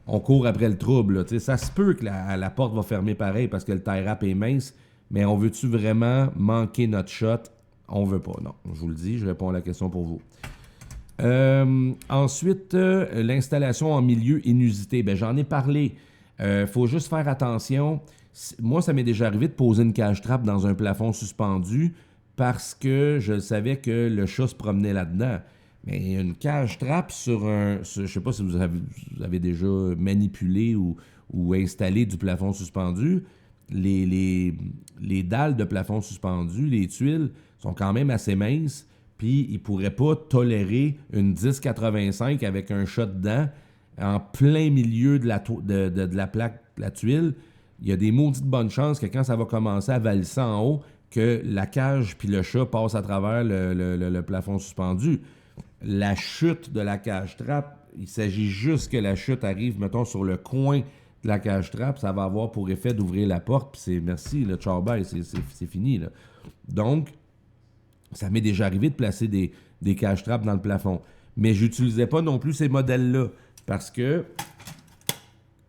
on court après le trouble. Là. Ça se peut que la porte va fermer pareil parce que le tie wrap est mince, mais on veut-tu vraiment manquer notre shot? On veut pas, non. Je vous le dis, je réponds à la question pour vous. Ensuite, l'installation en milieu inusité. J'en ai parlé. Faut juste faire attention. Moi, ça m'est déjà arrivé de poser une cage trappe dans un plafond suspendu parce que je savais que le chat se promenait là-dedans. Mais une cage trappe je ne sais pas si vous avez déjà manipulé ou installé du plafond suspendu. Les dalles de plafond suspendu, les tuiles, sont quand même assez minces, puis ils ne pourraient pas tolérer une 1085 avec un chat dedans en plein milieu de la plaque, de la tuile. Il y a des maudites bonnes chances que quand ça va commencer à valisser en haut, que la cage puis le chat passent à travers le plafond suspendu. La chute de la cage trappe, il s'agit juste que la chute arrive, mettons, sur le coin de la cage trappe, ça va avoir pour effet d'ouvrir la porte, puis c'est merci, le ciao bye, c'est fini. Là. Donc, ça m'est déjà arrivé de placer des cages trappes dans le plafond. Mais je n'utilisais pas non plus ces modèles-là, parce que,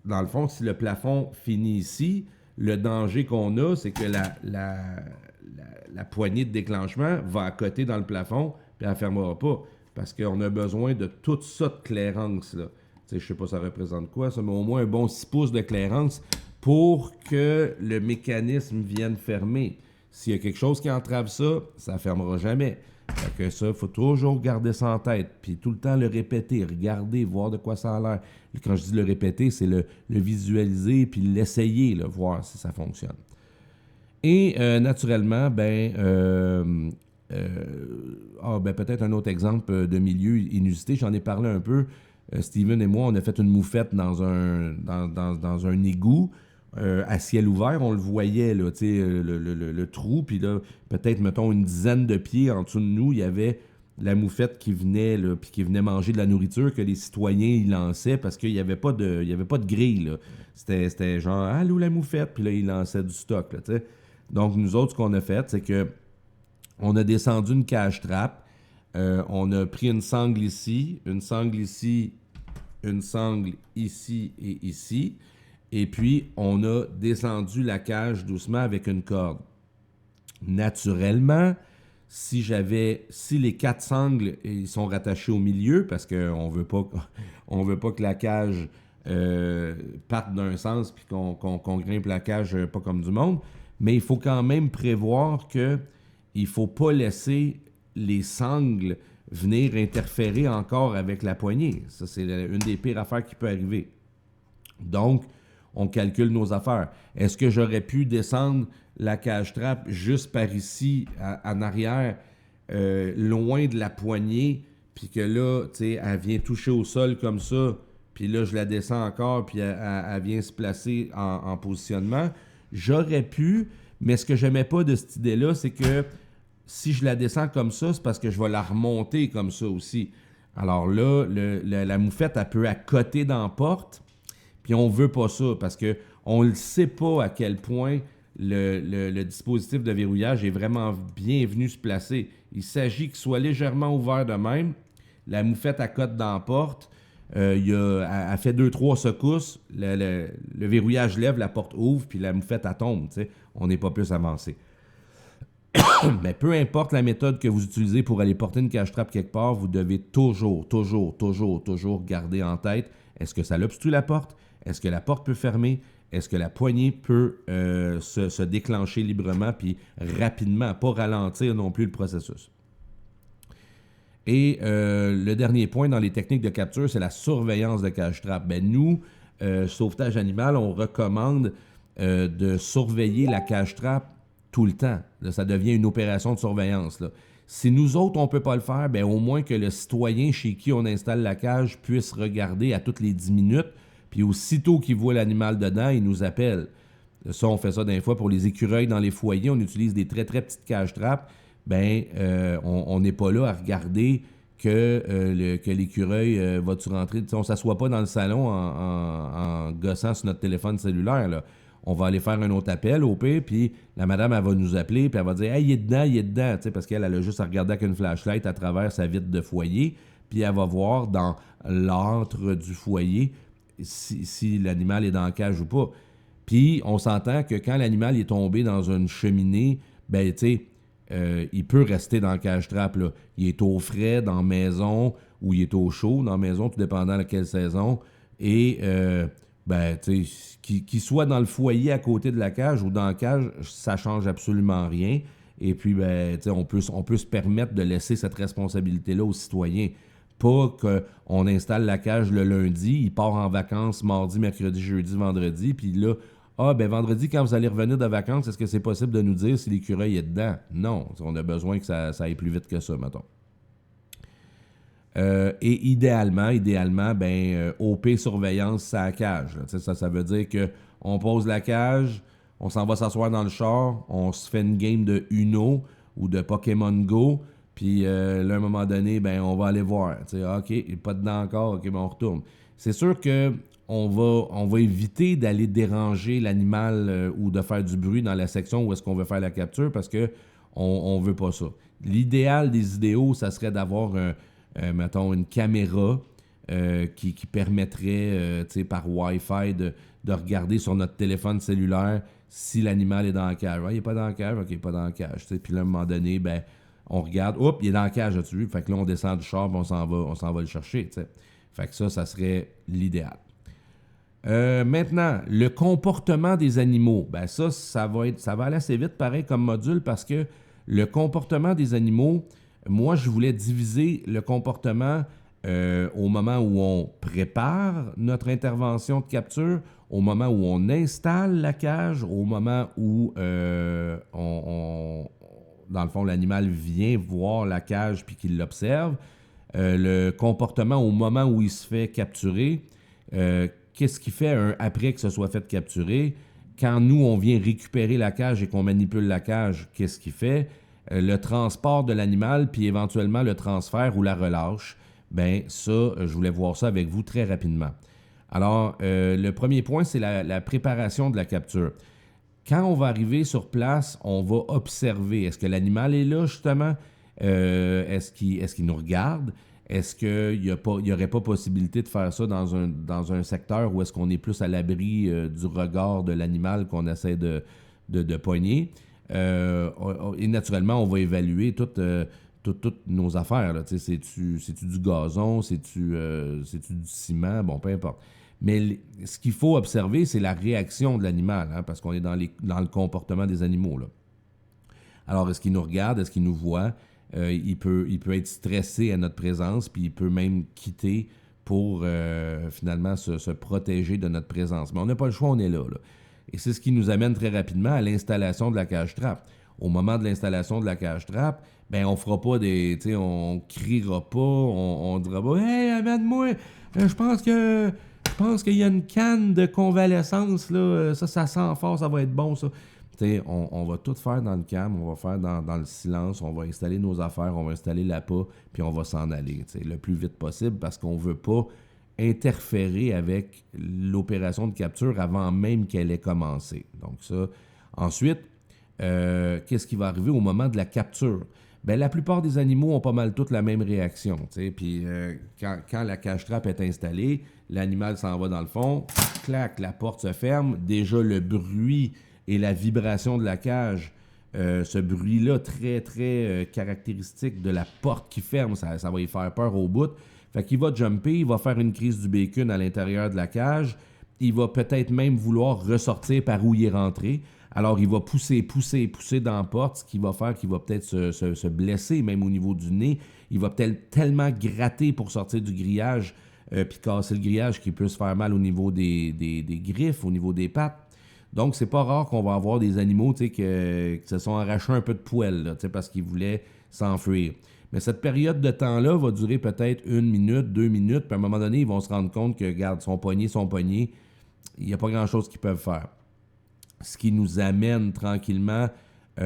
dans le fond, si le plafond finit ici, le danger qu'on a, c'est que la poignée de déclenchement va à côté dans le plafond, puis elle ne fermera pas. Parce qu'on a besoin de toute ça de clairance, là. Je ne sais pas ça représente quoi, ça, mais au moins un bon 6 pouces de clairance pour que le mécanisme vienne fermer. S'il y a quelque chose qui entrave ça, ça ne fermera jamais. Fait que ça, il faut toujours garder ça en tête, puis tout le temps le répéter, regarder, voir de quoi ça a l'air. Quand je dis le répéter, c'est le visualiser, puis l'essayer, là, voir si ça fonctionne. Et naturellement, peut-être un autre exemple de milieu inusité, j'en ai parlé un peu. Steven et moi, on a fait une moufette dans un égout à ciel ouvert. On le voyait, là, le trou, puis là, peut-être, mettons, une dizaine de pieds en dessous de nous, il y avait la moufette qui venait, là, puis qui venait manger de la nourriture que les citoyens y lançaient parce qu'il n'y avait pas de grille, là. C'était genre, allô la moufette, puis là, ils lançaient du stock, là, tu sais. Donc, nous autres, ce qu'on a fait, c'est que on a descendu une cage trappe, on a pris une sangle ici, une sangle ici et ici, et puis on a descendu la cage doucement avec une corde. Naturellement, si les 4 sangles ils sont rattachés au milieu, parce qu'on veut pas que la cage parte d'un sens puis qu'on grimpe la cage pas comme du monde, mais il faut quand même prévoir que il faut pas laisser les sangles venir interférer encore avec la poignée. Ça, c'est une des pires affaires qui peut arriver. Donc, on calcule nos affaires. Est-ce que j'aurais pu descendre la cage trappe juste par ici, en arrière, loin de la poignée, puis que là, tu sais, elle vient toucher au sol comme ça, puis là, je la descends encore, puis elle vient se placer en positionnement? J'aurais pu, mais ce que j'aimais pas de cette idée-là, c'est que si je la descends comme ça, c'est parce que je vais la remonter comme ça aussi. Alors là, la moufette, elle peut accoter dans la porte, puis on veut pas ça parce qu'on ne sait pas à quel point le dispositif de verrouillage est vraiment bien venu se placer. Il s'agit qu'il soit légèrement ouvert de même. La moufette accote dans la porte. Elle fait 2-3 secousses. Le verrouillage lève, la porte ouvre, puis la moufette, elle tombe. T'sais. On n'est pas plus avancé. Mais peu importe la méthode que vous utilisez pour aller porter une cage-trappe quelque part, vous devez toujours garder en tête, est-ce que ça obstrue la porte? Est-ce que la porte peut fermer? Est-ce que la poignée peut se déclencher librement puis rapidement, pas ralentir non plus le processus? Et le dernier point dans les techniques de capture, c'est la surveillance de cage-trappe. Nous, sauvetage animal, on recommande de surveiller la cage-trappe tout le temps. Là, ça devient une opération de surveillance. Là. Si nous autres, on ne peut pas le faire, au moins que le citoyen chez qui on installe la cage puisse regarder à toutes les 10 minutes, puis aussitôt qu'il voit l'animal dedans, il nous appelle. Ça, on fait ça des fois pour les écureuils dans les foyers. On utilise des très, très petites cages-trappes. On n'est pas là à regarder que l'écureuil va-tu rentrer. On ne s'assoit pas dans le salon en gossant sur notre téléphone cellulaire, là. On va aller faire un autre appel au pire, puis la madame, elle va nous appeler, puis elle va dire « Hey, il est dedans », parce qu'elle a juste à regarder avec une flashlight à travers sa vitre de foyer, puis elle va voir dans l'antre du foyer si l'animal est dans la cage ou pas. Puis on s'entend que quand l'animal est tombé dans une cheminée, il peut rester dans la cage-trappe. Là. Il est au frais dans la maison ou il est au chaud dans la maison, tout dépendant de quelle saison. Et qu'il soit dans le foyer à côté de la cage ou dans la cage, ça change absolument rien. Et puis, on peut se permettre de laisser cette responsabilité-là aux citoyens. Pas qu'on installe la cage le lundi, il part en vacances mardi, mercredi, jeudi, vendredi, puis là, vendredi, quand vous allez revenir de vacances, est-ce que c'est possible de nous dire si l'écureuil est dedans? Non, on a besoin que ça aille plus vite que ça, mettons. Et idéalement, OP surveillance, c'est la cage. Ça veut dire qu'on pose la cage, on s'en va s'asseoir dans le char, on se fait une game de Uno ou de Pokémon Go, puis là, à un moment donné, on va aller voir. OK, il n'est pas dedans encore, OK, on retourne. C'est sûr que on va éviter d'aller déranger l'animal ou de faire du bruit dans la section où est-ce qu'on veut faire la capture parce que on veut pas ça. L'idéal des idéaux, ça serait d'avoir mettons, une caméra qui permettrait, par Wi-Fi, de regarder sur notre téléphone cellulaire si l'animal est dans la cage. Il n'est pas dans la cage, OK, il n'est pas dans la cage. Puis là, à un moment donné, on regarde, oups, il est dans la cage, as-tu vu? Fait que là, on descend du char, on s'en va le chercher. T'sais. Fait que ça serait l'idéal. Maintenant, le comportement des animaux. Ça va aller assez vite, pareil, comme module, parce que le comportement des animaux, Moi, je voulais diviser le comportement au moment où on prépare notre intervention de capture, au moment où on installe la cage, au moment où dans le fond, l'animal vient voir la cage puis qu'il l'observe, le comportement au moment où il se fait capturer, qu'est-ce qui fait après que ce soit fait capturer, quand nous, on vient récupérer la cage et qu'on manipule la cage, qu'est-ce qui fait, le transport de l'animal, puis éventuellement le transfert ou la relâche, ben ça, je voulais voir ça avec vous très rapidement. Alors, le premier point, c'est la préparation de la capture. Quand on va arriver sur place, on va observer. Est-ce que l'animal est là, justement? Est-ce qu'il nous regarde? Est-ce qu'il n'y aurait pas possibilité de faire ça dans un secteur où est-ce qu'on est plus à l'abri du regard de l'animal qu'on essaie de pogner? Et naturellement, on va évaluer toutes nos affaires. C'est-tu du gazon? C'est-tu du ciment? Bon, peu importe. Mais ce qu'il faut observer, c'est la réaction de l'animal, hein, parce qu'on est dans le comportement des animaux, là. Alors, est-ce qu'il nous regarde? Est-ce qu'il nous voit? Il peut être stressé à notre présence, puis il peut même quitter pour finalement se protéger de notre présence. Mais on n'a pas le choix, on est là. Et c'est ce qui nous amène très rapidement à l'installation de la cage-trappe. Au moment de l'installation de la cage-trappe, ben on fera pas des... Tu sais, on criera pas, on dira pas « Hey, amène-moi! Je pense qu'il y a une canne de convalescence, là. Ça sent fort, ça va être bon, ça. » On va tout faire dans le calme, on va faire dans le silence, on va installer nos affaires, on va installer l'appât, puis on va s'en aller le plus vite possible parce qu'on ne veut pas interférer avec l'opération de capture avant même qu'elle ait commencé. Donc ça. Ensuite, qu'est-ce qui va arriver au moment de la capture? Ben, la plupart des animaux ont pas mal toutes la même réaction. Puis quand la cage-trappe est installée, l'animal s'en va dans le fond, clac, la porte se ferme. Déjà, le bruit et la vibration de la cage, ce bruit-là très, très caractéristique de la porte qui ferme, ça va y faire peur au bout. Fait qu'il va jumper, il va faire une crise du bacon à l'intérieur de la cage. Il va peut-être même vouloir ressortir par où il est rentré. Alors, il va pousser dans la porte, ce qui va faire qu'il va peut-être se blesser, même au niveau du nez. Il va peut-être tellement gratter pour sortir du grillage, puis casser le grillage qui peut se faire mal au niveau des griffes, au niveau des pattes. Donc, c'est pas rare qu'on va avoir des animaux qui se sont arrachés un peu de poêle là, parce qu'ils voulaient s'enfuir. Mais cette période de temps-là va durer peut-être 1 minute, 2 minutes, puis à un moment donné, ils vont se rendre compte que, regarde, son poignet, il n'y a pas grand-chose qu'ils peuvent faire. Ce qui nous amène tranquillement à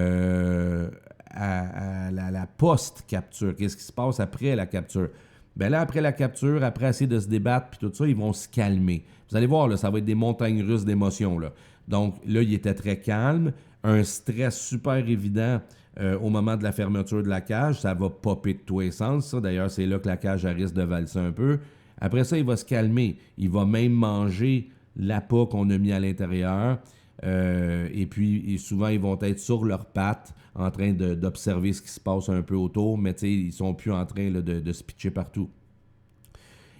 la post-capture. Qu'est-ce qui se passe après la capture? Ben là, après la capture, après essayer de se débattre puis tout ça, ils vont se calmer. Vous allez voir, là, ça va être des montagnes russes d'émotions. Là. Donc là, il était très calme. Un stress super évident au moment de la fermeture de la cage. Ça va popper de tous les sens. Ça. D'ailleurs, c'est là que la cage risque de valser un peu. Après ça, il va se calmer. Il va même manger l'appât qu'on a mis à l'intérieur. Et puis, souvent, ils vont être sur leurs pattes en train d'observer ce qui se passe un peu autour, mais ils sont plus en train là, de se pitcher partout.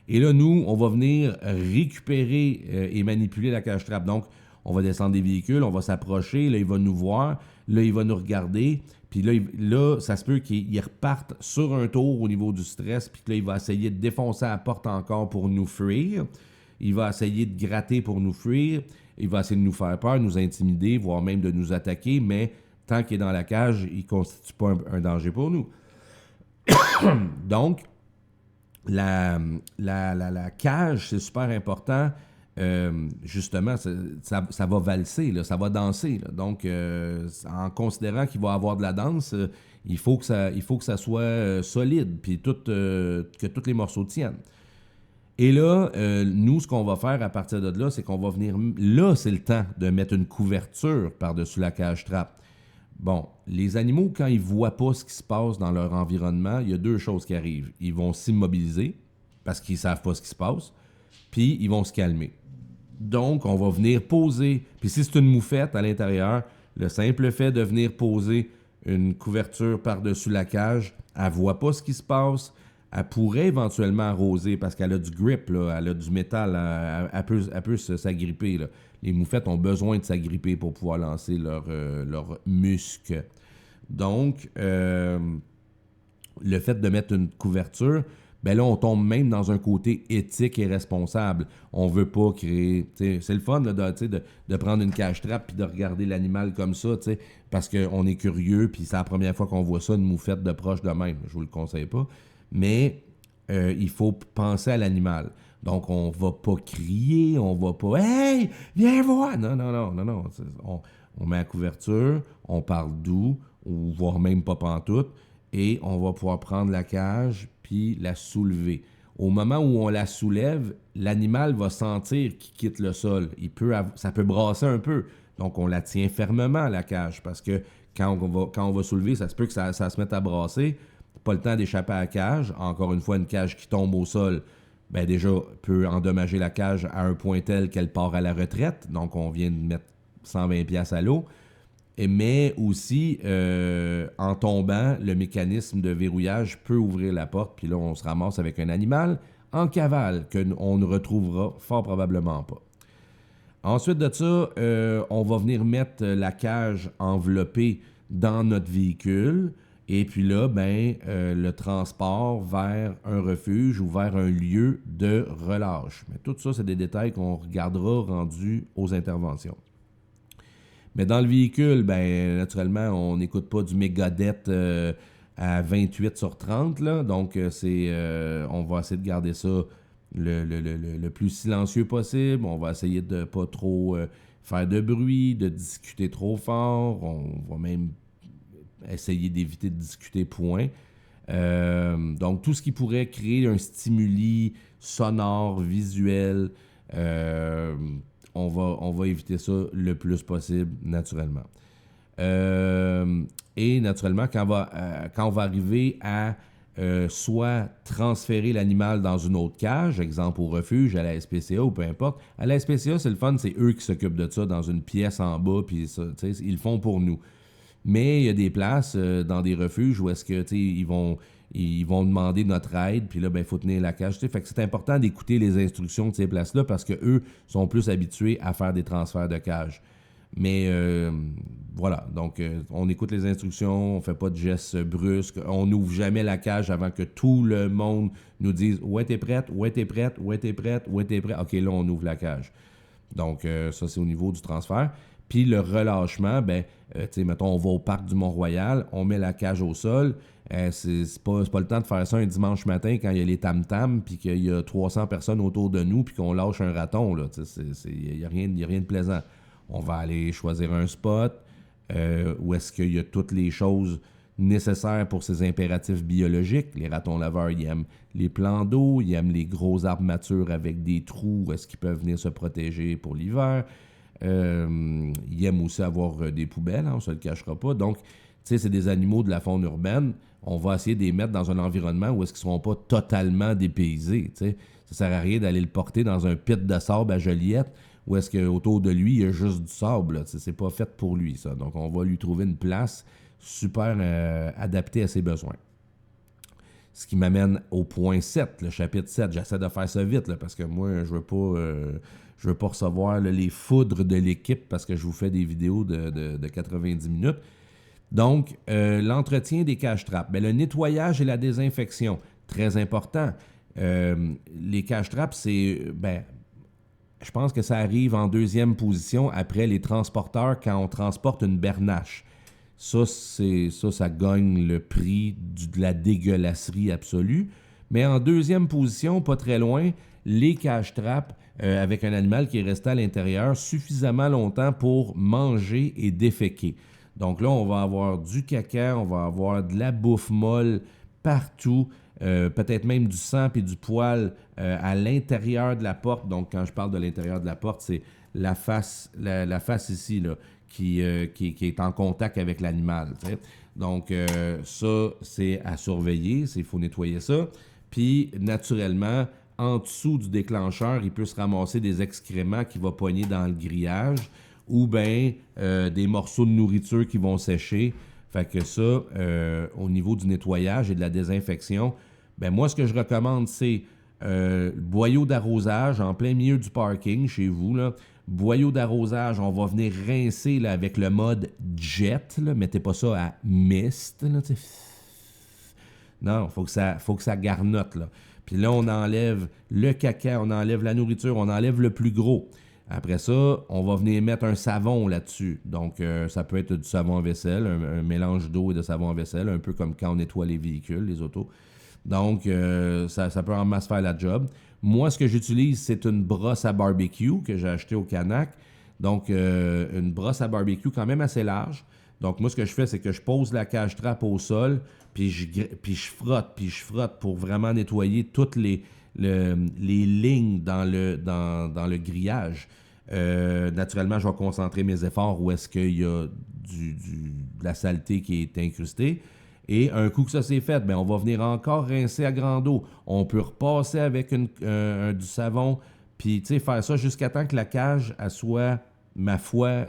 Et là, nous, on va venir récupérer et manipuler la cage-trappe. Donc, on va descendre des véhicules, on va s'approcher, là, il va nous voir, là, il va nous regarder, puis là ça se peut qu'il reparte sur un tour au niveau du stress, puis que là, il va essayer de défoncer la porte encore pour nous fuir. Il va essayer de gratter pour nous fuir. Il va essayer de nous faire peur, nous intimider, voire même de nous attaquer, mais tant qu'il est dans la cage, il ne constitue pas un danger pour nous. Donc, la cage, c'est super important. Justement, ça va valser, là, ça va danser. Là. Donc, en considérant qu'il va y avoir de la danse, il faut que ça soit solide, puis que tous les morceaux tiennent. Et là, nous, ce qu'on va faire à partir de là, c'est qu'on va venir... Là, c'est le temps de mettre une couverture par-dessus la cage-trappe. Bon, les animaux, quand ils ne voient pas ce qui se passe dans leur environnement, il y a 2 choses qui arrivent. Ils vont s'immobiliser parce qu'ils ne savent pas ce qui se passe, puis ils vont se calmer. Donc, on va venir poser... Puis si c'est une moufette à l'intérieur, le simple fait de venir poser une couverture par-dessus la cage, elle ne voit pas ce qui se passe. Elle pourrait éventuellement arroser parce qu'elle a du grip, là, elle a du métal, elle peut s'agripper. Là. Les moufettes ont besoin de s'agripper pour pouvoir lancer leur muscle. Donc, le fait de mettre une couverture, ben là, on tombe même dans un côté éthique et responsable. On veut pas créer... C'est le fun là, de prendre une cage-trappe puis de regarder l'animal comme ça, parce qu'on est curieux, puis c'est la première fois qu'on voit ça, une moufette de proche de même. Je vous le conseille pas. Mais il faut penser à l'animal. Donc, on va pas crier, on va pas « Hey, viens voir! » Non, non, non, non, non. On met la couverture, on parle doux, ou voire même pas pantoute, et on va pouvoir prendre la cage puis la soulever. Au moment où on la soulève, l'animal va sentir qu'il quitte le sol. Ça peut brasser un peu. Donc, on la tient fermement, la cage, parce que quand on va soulever, ça se peut que ça se mette à brasser. Pas le temps d'échapper à la cage. Encore une fois, une cage qui tombe au sol, ben déjà, peut endommager la cage à un point tel qu'elle part à la retraite. Donc, on vient de mettre 120$ à l'eau. Mais aussi, en tombant, le mécanisme de verrouillage peut ouvrir la porte, puis là, on se ramasse avec un animal en cavale qu'on ne retrouvera fort probablement pas. Ensuite de ça, on va venir mettre la cage enveloppée dans notre véhicule, et puis là, le transport vers un refuge ou vers un lieu de relâche. Mais tout ça, c'est des détails qu'on regardera rendus aux interventions. Mais dans le véhicule, naturellement, on n'écoute pas du Megadeth à 28/30. Là. Donc, on va essayer de garder ça le plus silencieux possible. On va essayer de ne pas trop faire de bruit, de discuter trop fort. On va même essayer d'éviter de discuter point. Donc, tout ce qui pourrait créer un stimuli sonore, visuel, on va éviter ça le plus possible, naturellement. Et naturellement, quand on va arriver à soit transférer l'animal dans une autre cage, exemple au refuge, à la SPCA ou peu importe. À la SPCA, c'est le fun, c'est eux qui s'occupent de ça dans une pièce en bas, puis ça, ils le font pour nous. Mais il y a des places dans des refuges où est-ce que ils vont demander notre aide, puis là, il faut tenir la cage. Fait que c'est important d'écouter les instructions de ces places-là parce qu'eux sont plus habitués à faire des transferts de cage. Mais voilà, donc on écoute les instructions, on fait pas de gestes brusques, on n'ouvre jamais la cage avant que tout le monde nous dise « Ouais, t'es prête? Ouais, t'es prête? Ouais, t'es prête? Ouais, t'es prête? » OK, là, on ouvre la cage. Donc, ça, c'est au niveau du transfert. Puis le relâchement, mettons, on va au parc du Mont-Royal, on met la cage au sol. C'est pas le temps de faire ça un dimanche matin quand il y a les tam-tams, puis qu'il y a 300 personnes autour de nous, puis qu'on lâche un raton. Il n'y a rien de plaisant. On va aller choisir un spot où est-ce qu'il y a toutes les choses nécessaires pour ces impératifs biologiques. Les ratons laveurs, ils aiment les plans d'eau, ils aiment les gros arbres matures avec des trous où est-ce qu'ils peuvent venir se protéger pour l'hiver. Ils aiment aussi avoir des poubelles, on ne se le cachera pas. Donc, c'est des animaux de la faune urbaine. On va essayer de les mettre dans un environnement où est-ce qu'ils ne seront pas totalement dépaysés. Ça ne sert à rien d'aller le porter dans un pit de sable à Joliette où est-ce qu'autour de lui, il y a juste du sable. C'est pas fait pour lui, ça. Donc, on va lui trouver une place super adaptée à ses besoins. Ce qui m'amène au point 7, le chapitre 7. J'essaie de faire ça vite parce que moi, je veux pas recevoir les foudres de l'équipe parce que je vous fais des vidéos de 90 minutes. Donc, l'entretien des cages-trappes. Le nettoyage et la désinfection, très important. Les cages-trappes, je pense que ça arrive en deuxième position après les transporteurs quand on transporte une bernache. Ça gagne le prix de la dégueulasserie absolue. Mais en deuxième position, pas très loin, les cages-trappes avec un animal qui est resté à l'intérieur suffisamment longtemps pour manger et déféquer. Donc là, on va avoir du caca, on va avoir de la bouffe molle partout, peut-être même du sang et du poil à l'intérieur de la porte. Donc quand je parle de l'intérieur de la porte, c'est la face ici là, qui est en contact avec l'animal. T'sais. Donc ça, c'est à surveiller, il faut nettoyer ça. Puis naturellement, en dessous du déclencheur, il peut se ramasser des excréments qui vont pogner dans le grillage ou bien des morceaux de nourriture qui vont sécher. Fait que ça, au niveau du nettoyage et de la désinfection, moi, ce que je recommande, c'est boyau d'arrosage en plein milieu du parking chez vous. Là. Boyau d'arrosage, on va venir rincer là, avec le mode jet. Là. Mettez pas ça à mist. Là, Non, faut que ça garnotte, là. Puis là, on enlève le caca, on enlève la nourriture, on enlève le plus gros. Après ça, on va venir mettre un savon là-dessus. Donc, ça peut être du savon à vaisselle, un mélange d'eau et de savon à vaisselle, un peu comme quand on nettoie les véhicules, les autos. Donc, ça peut en masse faire la job. Moi, ce que j'utilise, c'est une brosse à barbecue que j'ai achetée au Canac. Donc, une brosse à barbecue quand même assez large. Donc, moi, ce que je fais, c'est que je pose la cage trappe au sol, puis je frotte pour vraiment nettoyer toutes les lignes dans le grillage. Naturellement, je vais concentrer mes efforts où est-ce qu'il y a de la saleté qui est incrustée. Et un coup que ça c'est fait, ben on va venir encore rincer à grande eau. On peut repasser avec du savon, puis faire ça jusqu'à temps que la cage elle soit, ma foi,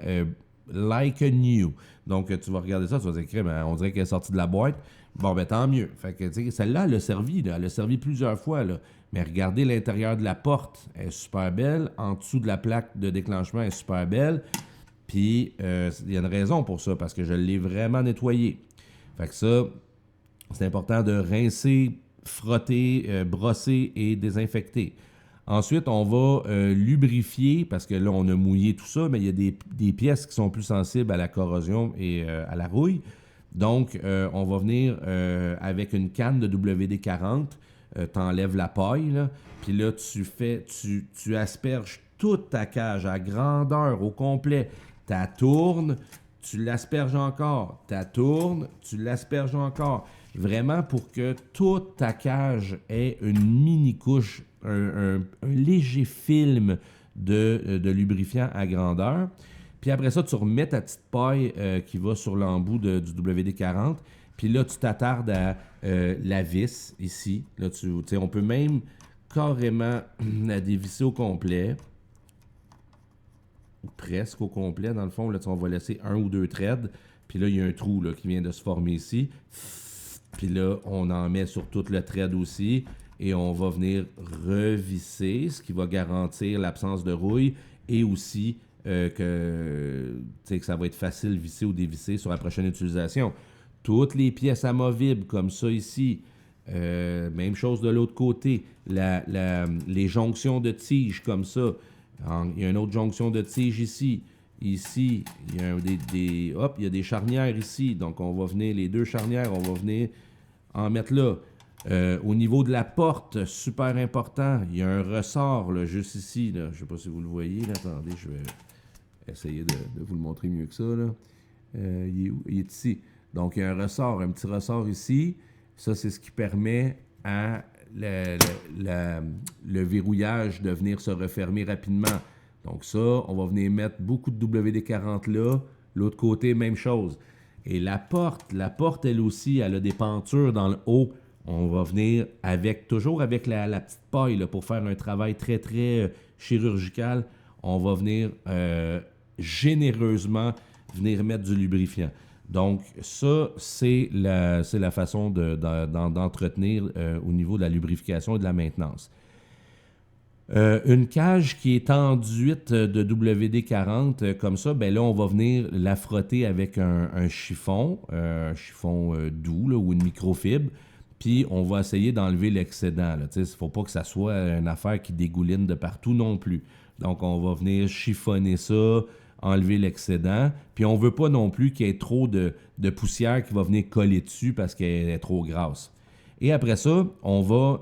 like a new. Donc, tu vas regarder ça, tu vas dire, ben, on dirait qu'elle est sortie de la boîte. Bon, ben tant mieux. Fait que, celle-là, elle a servi, là. Elle a servi plusieurs fois, là. Mais regardez l'intérieur de la porte. Elle est super belle. En dessous de la plaque de déclenchement, elle est super belle. Puis, il y a une raison pour ça, parce que je l'ai vraiment nettoyée. Fait que ça, c'est important de rincer, frotter, brosser et désinfecter. Ensuite, on va lubrifier, parce que là, on a mouillé tout ça, mais il y a des pièces qui sont plus sensibles à la corrosion et à la rouille. Donc, on va venir avec une canne de WD-40, t'enlèves la paille, là, puis là, tu asperges toute ta cage à grandeur, au complet. Tu tournes, tu l'asperges encore, tu tournes, tu l'asperges encore. Vraiment pour que toute ta cage ait une mini-couche, un léger film de lubrifiant à grandeur. Puis après ça, tu remets ta petite paille qui va sur l'embout du WD-40. Puis là, tu t'attardes à la vis ici. Là, on peut même carrément la dévisser au complet. Ou presque au complet. Dans le fond, là, on va laisser un ou deux threads. Puis là, il y a un trou là, qui vient de se former ici. Puis là, on en met sur tout le thread aussi. Et on va venir revisser, ce qui va garantir l'absence de rouille et aussi que ça va être facile de visser ou dévisser sur la prochaine utilisation. Toutes les pièces amovibles, comme ça ici, même chose de l'autre côté. Les jonctions de tige, comme ça. Il y a une autre jonction de tige ici. Ici, il y a il y a des charnières ici. Donc, on va venir, les deux charnières, on va venir en mettre là. Au niveau de la porte, super important, il y a un ressort là, juste ici. Là. Je ne sais pas si vous le voyez. Là. Attendez, je vais essayer de vous le montrer mieux que ça. Là. Il est où? Il est ici. Donc, il y a un ressort, un petit ressort ici. Ça, c'est ce qui permet à le verrouillage de venir se refermer rapidement. Donc ça, on va venir mettre beaucoup de WD-40 là. L'autre côté, même chose. Et la porte, elle aussi, elle a des pentures dans le haut. On va venir toujours avec la petite paille là, pour faire un travail très, très chirurgical. On va venir généreusement venir mettre du lubrifiant. Donc, ça, c'est la façon d'entretenir au niveau de la lubrification et de la maintenance. Une cage qui est enduite de WD-40 comme ça, ben là, on va venir la frotter avec un chiffon doux là, ou une microfibre, puis on va essayer d'enlever l'excédent. Il ne faut pas que ça soit une affaire qui dégouline de partout non plus. Donc, on va venir chiffonner ça, enlever l'excédent. Puis on ne veut pas non plus qu'il y ait trop de poussière qui va venir coller dessus parce qu'elle est trop grasse. Et après ça, on va,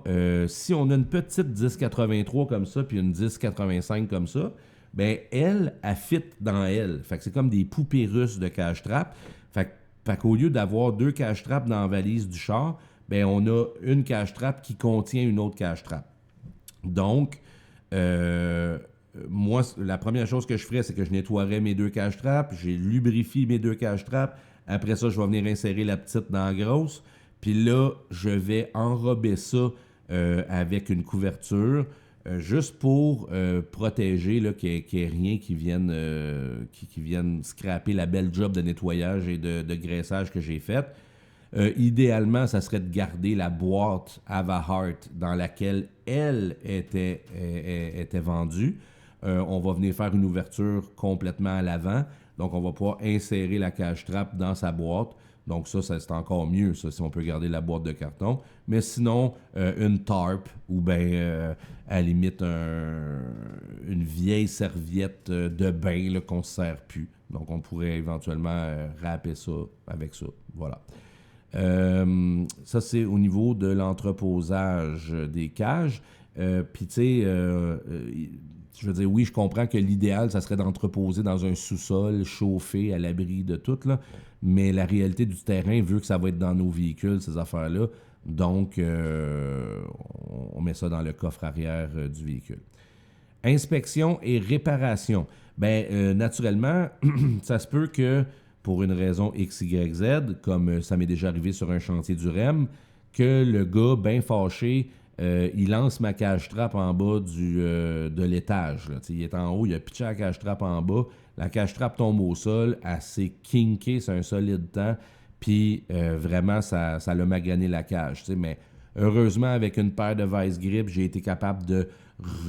si on a une petite 1083 comme ça, puis une 1085 comme ça, ben elle fit dans elle. Fait que c'est comme des poupées russes de cage-trap. Fait qu'au lieu d'avoir deux cage-traps dans la valise du char, ben on a une cage-trap qui contient une autre cage-trap. Donc, moi, la première chose que je ferais, c'est que je nettoierais mes deux cage-traps, j'ai lubrifié mes deux cage-traps. Après ça, je vais venir insérer la petite dans la grosse. Puis là, je vais enrober ça avec une couverture, juste pour protéger qu'il n'y ait rien qui vienne scraper la belle job de nettoyage et de graissage que j'ai faite. Idéalement, ça serait de garder la boîte Havahart dans laquelle elle était vendue. On va venir faire une ouverture complètement à l'avant. Donc, on va pouvoir insérer la cage-trap dans sa boîte. Donc ça c'est encore mieux, ça, si on peut garder la boîte de carton. Mais sinon, une tarp ou bien, à la limite, une vieille serviette de bain là, qu'on ne se sert plus. Donc on pourrait éventuellement râper ça avec ça. Voilà. Ça, c'est au niveau de l'entreposage des cages. Puis, tu sais, je veux dire, oui, je comprends que l'idéal, ça serait d'entreposer dans un sous-sol chauffé à l'abri de tout, là, mais la réalité du terrain veut que ça va être dans nos véhicules, ces affaires-là. Donc, on met ça dans le coffre arrière du véhicule. Inspection et réparation. Bien, naturellement, ça se peut que pour une raison X, Y, Z, comme ça m'est déjà arrivé sur un chantier du REM, que le gars, bien fâché, il lance ma cage trap en bas de l'étage. Là. Il est en haut, il a pitché la cage trap en bas, la cage trap tombe au sol, elle s'est kinkée, c'est un solide temps, puis vraiment, ça l'a magané la cage. Mais heureusement, avec une paire de vice grip, j'ai été capable de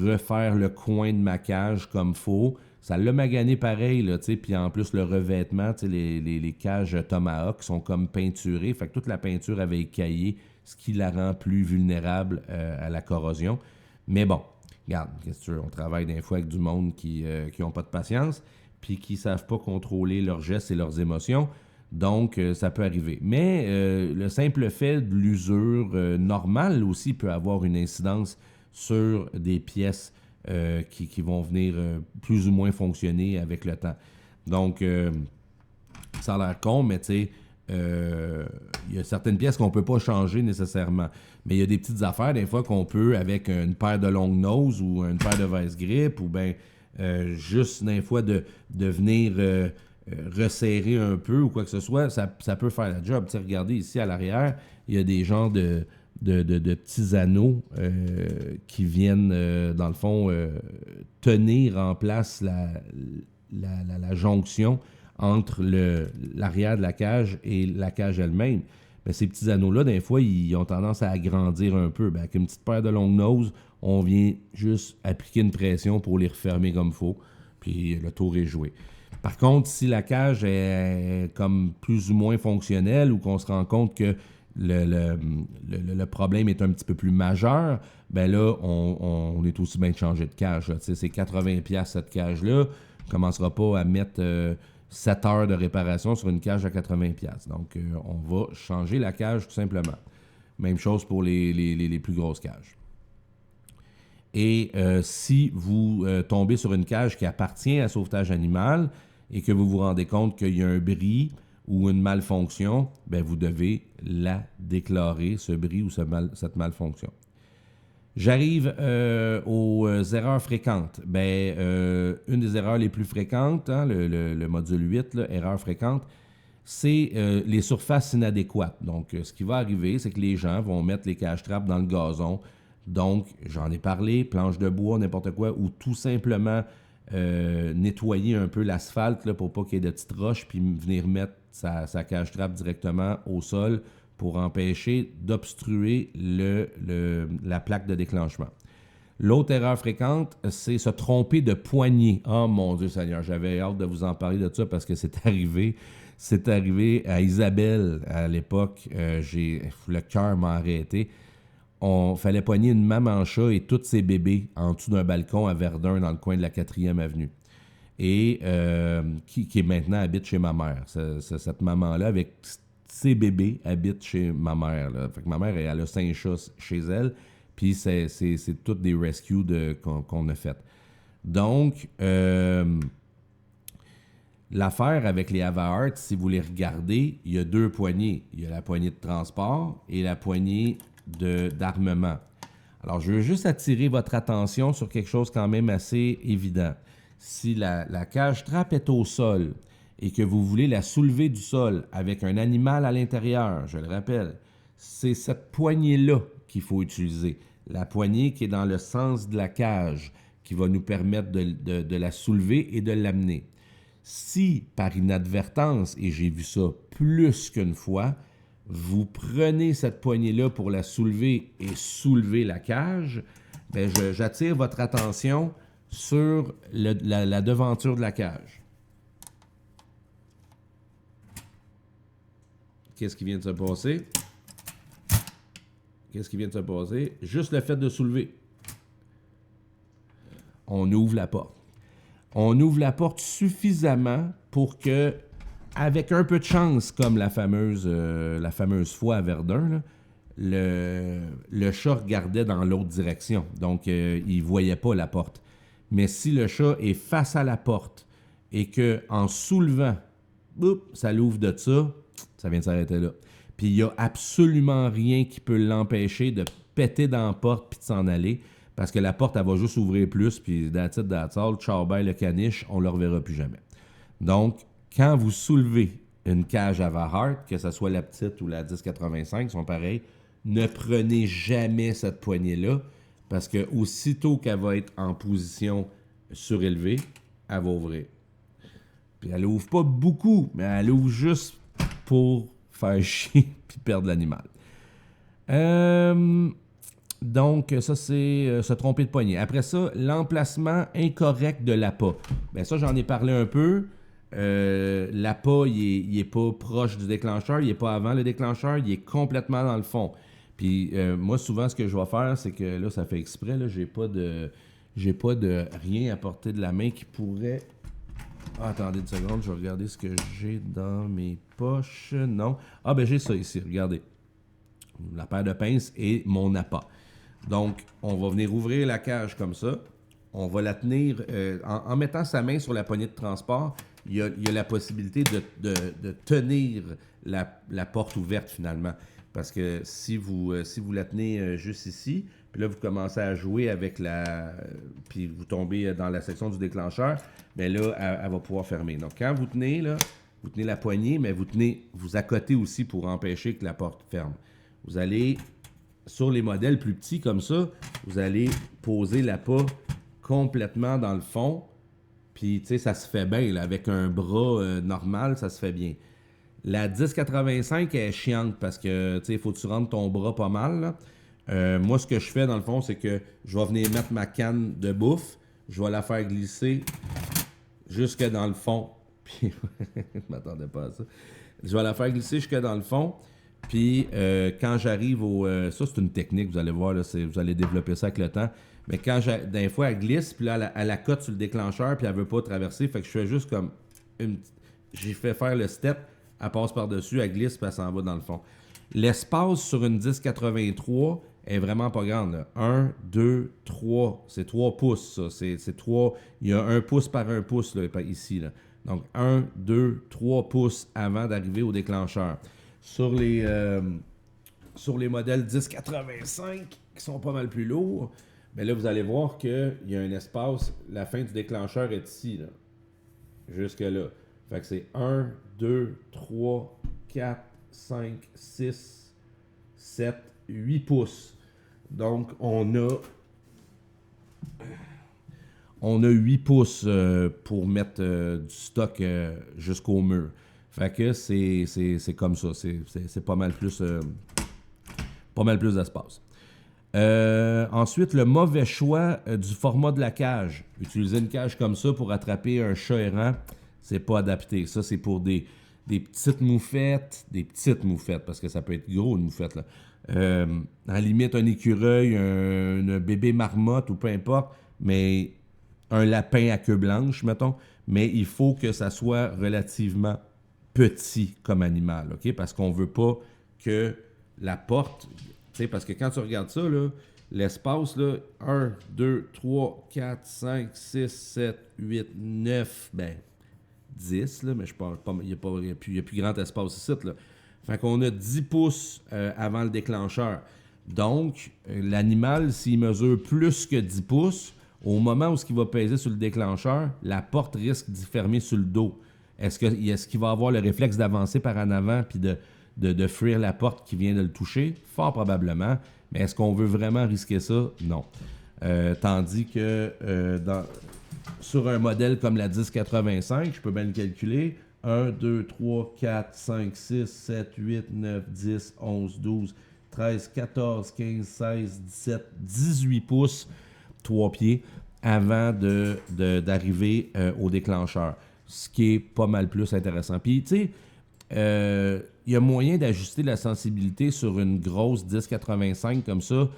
refaire le coin de ma cage comme faut. Ça l'a magané pareil, là, puis en plus, le revêtement, les cages Tomahawk sont comme peinturées, fait que toute la peinture avait écaillé, ce qui la rend plus vulnérable à la corrosion. Mais bon, regarde, qu'est-ce que tu veux, on travaille des fois avec du monde qui n'ont pas de patience, puis qui ne savent pas contrôler leurs gestes et leurs émotions. Donc, ça peut arriver. Mais le simple fait de l'usure normale aussi peut avoir une incidence sur des pièces qui vont venir plus ou moins fonctionner avec le temps. Donc, ça a l'air con, mais tu sais, il y a certaines pièces qu'on ne peut pas changer nécessairement. Mais il y a des petites affaires, des fois, qu'on peut, avec une paire de longue nose ou une paire de vice grip, ou bien juste, des fois, de venir resserrer un peu ou quoi que ce soit, ça peut faire la job. Tu sais, regardez ici à l'arrière, il y a des genres de petits anneaux qui viennent, dans le fond, tenir en place la jonction entre l'arrière de la cage et la cage elle-même. Bien, ces petits anneaux-là, des fois, ils ont tendance à agrandir un peu. Bien, avec une petite paire de longue nose, on vient juste appliquer une pression pour les refermer comme il faut, puis le tour est joué. Par contre, si la cage est comme plus ou moins fonctionnelle ou qu'on se rend compte que le problème est un petit peu plus majeur, ben là, on est aussi bien de changer de cage. C'est 80$ cette cage-là. On ne commencera pas à mettre 7 heures de réparation sur une cage à 80$. Donc, on va changer la cage tout simplement. Même chose pour les plus grosses cages. Et si vous tombez sur une cage qui appartient à Sauvetage Animal et que vous vous rendez compte qu'il y a un bris ou une malfonction, ben vous devez la déclarer, ce bris ou cette malfonction. J'arrive aux erreurs fréquentes. Une des erreurs les plus fréquentes, hein, le module 8, là, erreurs fréquentes, c'est les surfaces inadéquates. Donc, ce qui va arriver, c'est que les gens vont mettre les cages trappes dans le gazon. Donc, j'en ai parlé, planche de bois, n'importe quoi, ou tout simplement nettoyer un peu l'asphalte là, pour pas qu'il y ait de petites roches, puis venir mettre sa cage trappe directement au sol pour empêcher d'obstruer la plaque de déclenchement. L'autre erreur fréquente, c'est se tromper de poignée. Oh mon Dieu Seigneur, j'avais hâte de vous en parler de ça parce que c'est arrivé. C'est arrivé à Isabelle à l'époque. Le cœur m'a arrêté. On fallait poigner une maman chat et tous ses bébés en dessous d'un balcon à Verdun dans le coin de la 4e avenue. Et qui maintenant habite chez ma mère. Cette maman-là, avec ses bébés, habite chez ma mère. Là. Fait que ma mère, elle a 5 chats chez elle. Puis c'est toutes des rescues qu'on a faites. Donc, l'affaire avec les Havahart, si vous les regardez, il y a 2 poignées. Il y a la poignée de transport et la poignée d'armement. Alors, je veux juste attirer votre attention sur quelque chose quand même assez évident. Si la cage trappe est au sol et que vous voulez la soulever du sol avec un animal à l'intérieur, je le rappelle, c'est cette poignée-là qu'il faut utiliser. La poignée qui est dans le sens de la cage qui va nous permettre de la soulever et de l'amener. Si, par inadvertance, et j'ai vu ça plus qu'une fois, vous prenez cette poignée-là pour la soulever et soulever la cage, bien, j'attire votre attention sur la devanture de la cage. qu'est-ce qui vient de se passer? Qu'est-ce qui vient de se passer? Juste le fait de soulever. On ouvre la porte. On ouvre la porte suffisamment pour que, avec un peu de chance, comme la fameuse fois à Verdun, là, le chat regardait dans l'autre direction. Donc, il ne voyait pas la porte. Mais si le chat est face à la porte et qu'en soulevant, ça l'ouvre de ça vient de s'arrêter là. Puis il n'y a absolument rien qui peut l'empêcher de péter dans la porte puis de s'en aller, parce que la porte, elle va juste ouvrir plus, puis that's it, that's all, ciao, bye, le caniche, on ne le reverra plus jamais. Donc, quand vous soulevez une cage Havahart, que ce soit la petite ou la 1085, sont pareils, ne prenez jamais cette poignée-là, parce que aussitôt qu'elle va être en position surélevée, elle va ouvrir. Puis elle ouvre pas beaucoup, mais elle ouvre juste pour faire chier puis perdre l'animal. Donc, ça, c'est se tromper de poignée. Après ça, l'emplacement incorrect de l'appât. Bien, ça, j'en ai parlé un peu. L'appât, il est pas proche du déclencheur, il est pas avant le déclencheur, il est complètement dans le fond. Puis, moi, souvent, ce que je vais faire, c'est que là, ça fait exprès, là, j'ai pas de rien à portée de la main qui pourrait... Ah, attendez une seconde, je vais regarder ce que j'ai dans mes poches. Non. Ah, ben j'ai ça ici, regardez. La paire de pinces et mon appât. Donc, on va venir ouvrir la cage comme ça. On va la tenir... en mettant sa main sur la poignée de transport, il y a la possibilité de tenir la porte ouverte finalement. Parce que si vous la tenez juste ici, puis là, vous commencez à jouer avec puis vous tombez dans la section du déclencheur, bien là, elle va pouvoir fermer. Donc, quand vous tenez, là, vous tenez la poignée, mais vous accotez aussi pour empêcher que la porte ferme. Vous allez, sur les modèles plus petits comme ça, vous allez poser l'appât complètement dans le fond, puis, tu sais, ça se fait bien, là, avec un bras normal, ça se fait bien. La 1085 est chiante parce que, tu sais, il faut que tu rentres ton bras pas mal, là. Moi, ce que je fais, dans le fond, c'est que je vais venir mettre ma canne de bouffe, je vais la faire glisser jusque dans le fond. Puis, je m'attendais pas à ça. Je vais la faire glisser jusque dans le fond. Puis, quand j'arrive ça, c'est une technique, vous allez voir, là, vous allez développer ça avec le temps. Mais quand, des fois, elle glisse, puis là, elle accote sur le déclencheur, puis elle veut pas traverser. Fait que je fais juste comme j'ai fait faire le step, elle passe par-dessus, elle glisse, puis elle s'en va dans le fond. L'espace sur une 1083 est vraiment pas grande, là. 1, 2, 3. C'est 3 pouces, ça. C'est 3. Il y a 1 pouce par 1 pouce, là, ici, là. Donc, 1, 2, 3 pouces avant d'arriver au déclencheur. Sur les modèles 1085, qui sont pas mal plus lourds, bien là, vous allez voir qu'il y a un espace. La fin du déclencheur est ici, là. Jusque là. Fait que c'est 1, 2, 3, 4, 5, 6, 7, 8 pouces. Donc, on a 8 pouces pour mettre du stock jusqu'au mur. Fait que c'est comme ça. C'est pas mal plus d'espace. Ensuite, le mauvais choix du format de la cage. Utiliser une cage comme ça pour attraper un chat errant, c'est pas adapté. Ça, c'est pour des petites moufettes, parce que ça peut être gros, une moufette, là. À la limite, un écureuil, un bébé marmotte ou peu importe, mais un lapin à queue blanche, mettons. Mais il faut que ça soit relativement petit comme animal, OK? Parce qu'on veut pas que la porte... Parce que quand tu regardes ça, là, l'espace, là, 1, 2, 3, 4, 5, 6, 7, 8, 9, ben 10, là, mais je parle pas, il n'y a plus grand espace ici, là. Fait qu'on a 10 pouces avant le déclencheur. Donc, l'animal, s'il mesure plus que 10 pouces, au moment où il va peser sur le déclencheur, la porte risque d'y fermer sur le dos. Est-ce qu'il va avoir le réflexe d'avancer par en avant puis de fuir la porte qui vient de le toucher? Fort probablement. Mais est-ce qu'on veut vraiment risquer ça? Non. Tandis que sur un modèle comme la 1085, je peux bien le calculer. 1, 2, 3, 4, 5, 6, 7, 8, 9, 10, 11, 12, 13, 14, 15, 16, 17, 18 pouces, 3 pieds, avant d'arriver au déclencheur. Ce qui est pas mal plus intéressant. Puis, tu sais, il y a moyen d'ajuster la sensibilité sur une grosse 1085 comme ça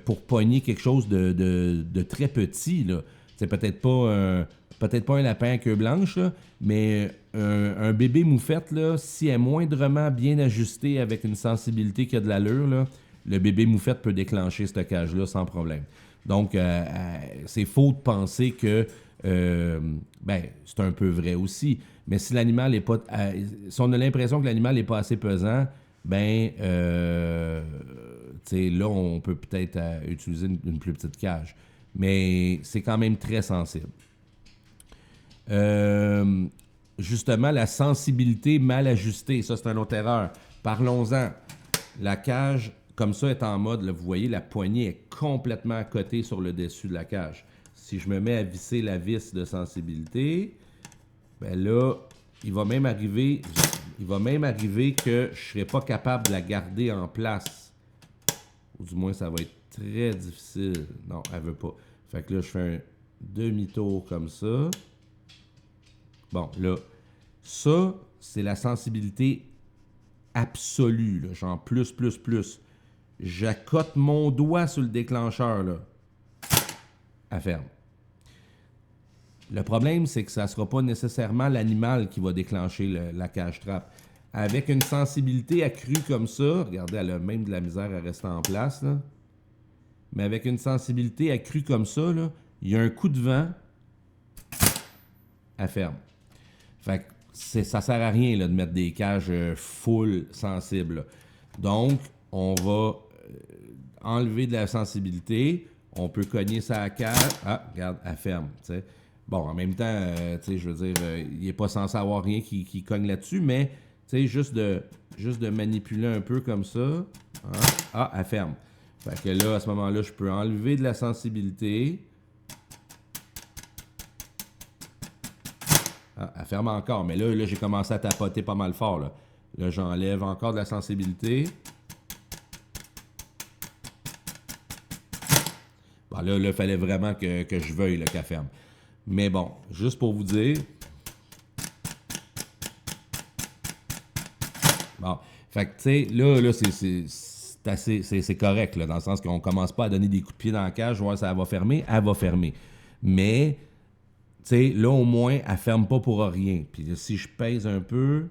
pour pogner quelque chose de très petit, là. C'est peut-être pas un lapin à queue blanche, là, mais un bébé moufette, là, si elle est moindrement bien ajustée avec une sensibilité qui a de l'allure, là, le bébé moufette peut déclencher ce cage-là sans problème. Donc, c'est faux de penser que c'est un peu vrai aussi. Mais si l'animal est pas... si on a l'impression que l'animal n'est pas assez pesant, là, on peut peut-être utiliser une plus petite cage. Mais c'est quand même très sensible. Justement, la sensibilité mal ajustée, ça, c'est une autre erreur. Parlons-en. La cage, comme ça, est en mode, là, vous voyez, la poignée est complètement à côté sur le dessus de la cage. Si je me mets à visser la vis de sensibilité, là, il va même arriver que je ne serai pas capable de la garder en place. Ou du moins, ça va être très difficile. Non, elle veut pas. Fait que là, je fais un demi-tour comme ça. Bon, là, ça, c'est la sensibilité absolue, là, genre plus. J'accote mon doigt sur le déclencheur, là. Elle ferme. Le problème, c'est que ça ne sera pas nécessairement l'animal qui va déclencher la cage trap. Avec une sensibilité accrue comme ça, regardez, elle a même de la misère à rester en place, là. Mais avec une sensibilité accrue comme ça, là, il y a un coup de vent, elle ferme. Fait que ça sert à rien là, de mettre des cages full sensibles, là. Donc, on va enlever de la sensibilité. On peut cogner ça cage. Ah, regarde, elle ferme. T'sais. Bon, en même temps, je veux dire, il n'est pas censé avoir rien qui cogne là-dessus, mais juste de manipuler un peu comme ça. Hein? Ah, elle ferme. Fait que là, à ce moment-là, je peux enlever de la sensibilité. Ah, elle ferme encore, mais là j'ai commencé à tapoter pas mal fort. Là, j'enlève encore de la sensibilité. Bon, là, il fallait vraiment que je veuille qu'elle ferme. Mais bon, juste pour vous dire. Bon, fait que, tu sais, là c'est correct, là, dans le sens qu'on commence pas à donner des coups de pied dans la cage, voir si elle va fermer, elle va fermer. Mais, tu sais, là, au moins, elle ferme pas pour rien. Puis là, si je pèse un peu,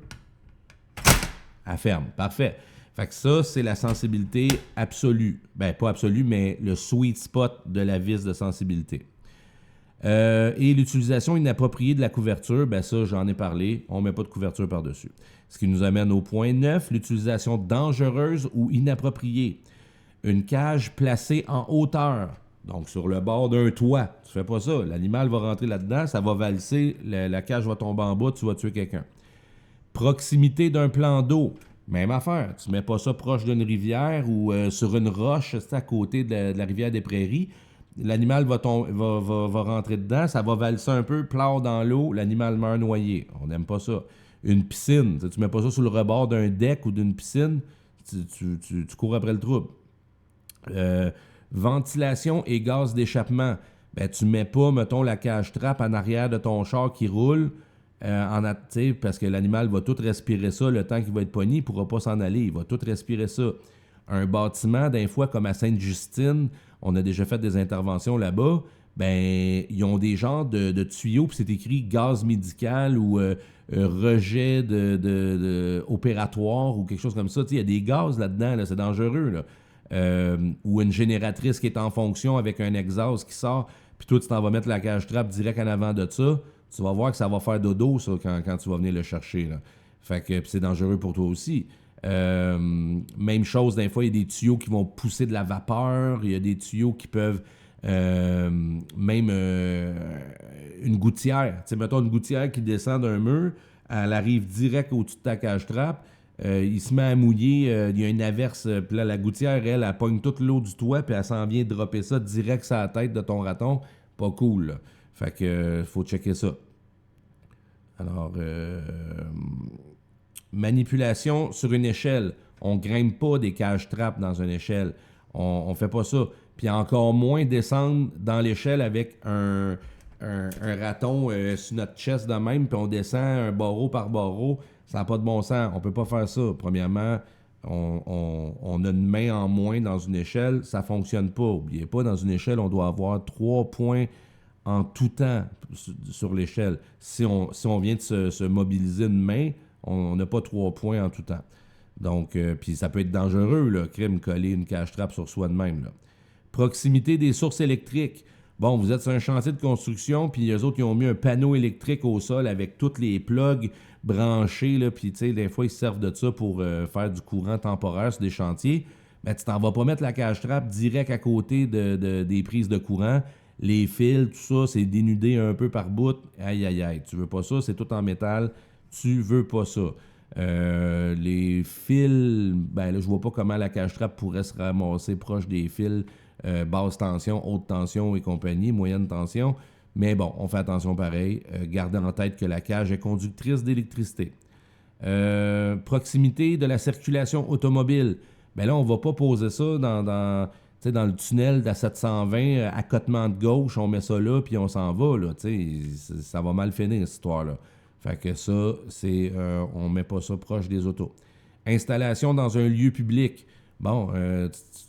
elle ferme. Parfait. Fait que ça, c'est la sensibilité absolue. Ben, pas absolue, mais le sweet spot de la vis de sensibilité. Et l'utilisation inappropriée de la couverture, ben ça, j'en ai parlé. On ne met pas de couverture par-dessus. Ce qui nous amène au point 9, l'utilisation dangereuse ou inappropriée. Une cage placée en hauteur, donc sur le bord d'un toit. Tu fais pas ça. L'animal va rentrer là-dedans, ça va valser, la cage va tomber en bas, tu vas tuer quelqu'un. Proximité d'un plan d'eau. Même affaire. Tu mets pas ça proche d'une rivière ou sur une roche, c'est à côté de la rivière des Prairies. L'animal va rentrer dedans, ça va valser un peu, plare dans l'eau, l'animal meurt noyé. On n'aime pas ça. Une piscine, tu mets pas ça sur le rebord d'un deck ou d'une piscine, tu cours après le trouble. Ventilation et gaz d'échappement. Ben, tu mets pas, mettons, la cage trappe en arrière de ton char qui roule, parce que l'animal va tout respirer ça le temps qu'il va être pogné, il ne pourra pas s'en aller, il va tout respirer ça. Un bâtiment, d'un fois, comme à Sainte-Justine, on a déjà fait des interventions là-bas, ben, ils ont des genres de tuyaux, puis c'est écrit gaz médical ou rejet opératoire ou quelque chose comme ça. Il y a des gaz là-dedans, là, c'est dangereux. Là. Ou une génératrice qui est en fonction avec un exhaust qui sort, puis toi, tu t'en vas mettre la cage trappe direct en avant de ça. Tu vas voir que ça va faire dodo, ça, quand tu vas venir le chercher. Là. Fait que c'est dangereux pour toi aussi. Même chose, des fois, il y a des tuyaux qui vont pousser de la vapeur. Il y a des tuyaux qui peuvent... même une gouttière. Tu sais, mettons une gouttière qui descend d'un mur, elle arrive direct au-dessus de ta cage trappe. Il se met à mouiller, il y a une averse, puis là, la gouttière, elle pogne toute l'eau du toit, puis elle s'en vient dropper ça direct sur la tête de ton raton. Pas cool, là. Fait que faut checker ça. Alors, manipulation sur une échelle. On grimpe pas des cages trappes dans une échelle. On fait pas ça. Puis encore moins descendre dans l'échelle avec un raton sur notre chest de même, puis on descend un barreau par barreau. Ça n'a pas de bon sens. On ne peut pas faire ça. Premièrement, on a une main en moins dans une échelle. Ça ne fonctionne pas. N'oubliez pas, dans une échelle, on doit avoir 3 points en tout temps sur l'échelle. Si on vient de se mobiliser une main, on n'a pas 3 points en tout temps. Donc, puis ça peut être dangereux, là, crime, coller une cache-trappe sur soi de même. Là. Proximité des sources électriques. Bon, vous êtes sur un chantier de construction, puis eux autres, ils ont mis un panneau électrique au sol avec tous les plugs branchés, là, puis tu sais, des fois, ils se servent de ça pour faire du courant temporaire sur des chantiers. Ben, tu t'en vas pas mettre la cache-trappe direct à côté des prises de courant. Les fils, tout ça, c'est dénudé un peu par bout. Aïe, aïe, aïe. Tu veux pas ça, c'est tout en métal. Tu veux pas ça. Les fils, ben là, je vois pas comment la cache-trappe pourrait se ramasser proche des fils basse tension, haute tension et compagnie, moyenne tension. Mais bon, on fait attention pareil. Gardez en tête que la cage est conductrice d'électricité. Proximité de la circulation automobile. Ben là, on va pas poser ça dans le tunnel de la 720, accotement de gauche, on met ça là, puis on s'en va. Là, ça va mal finir, cette histoire-là. Fait que ça, on met pas ça proche des autos. Installation dans un lieu public. Bon,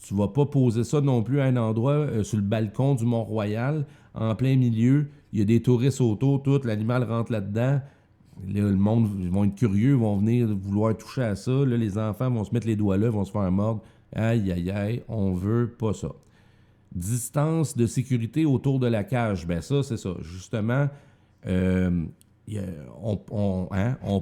tu vas pas poser ça non plus à un endroit sur le balcon du Mont-Royal, en plein milieu. Il y a des touristes autour, tout, l'animal rentre là-dedans. Là, le monde, ils vont être curieux, vont venir vouloir toucher à ça. Là, les enfants vont se mettre les doigts là, vont se faire mordre. Aïe, aïe, aïe, on veut pas ça. Distance de sécurité autour de la cage. Ben ça, c'est ça. Justement, on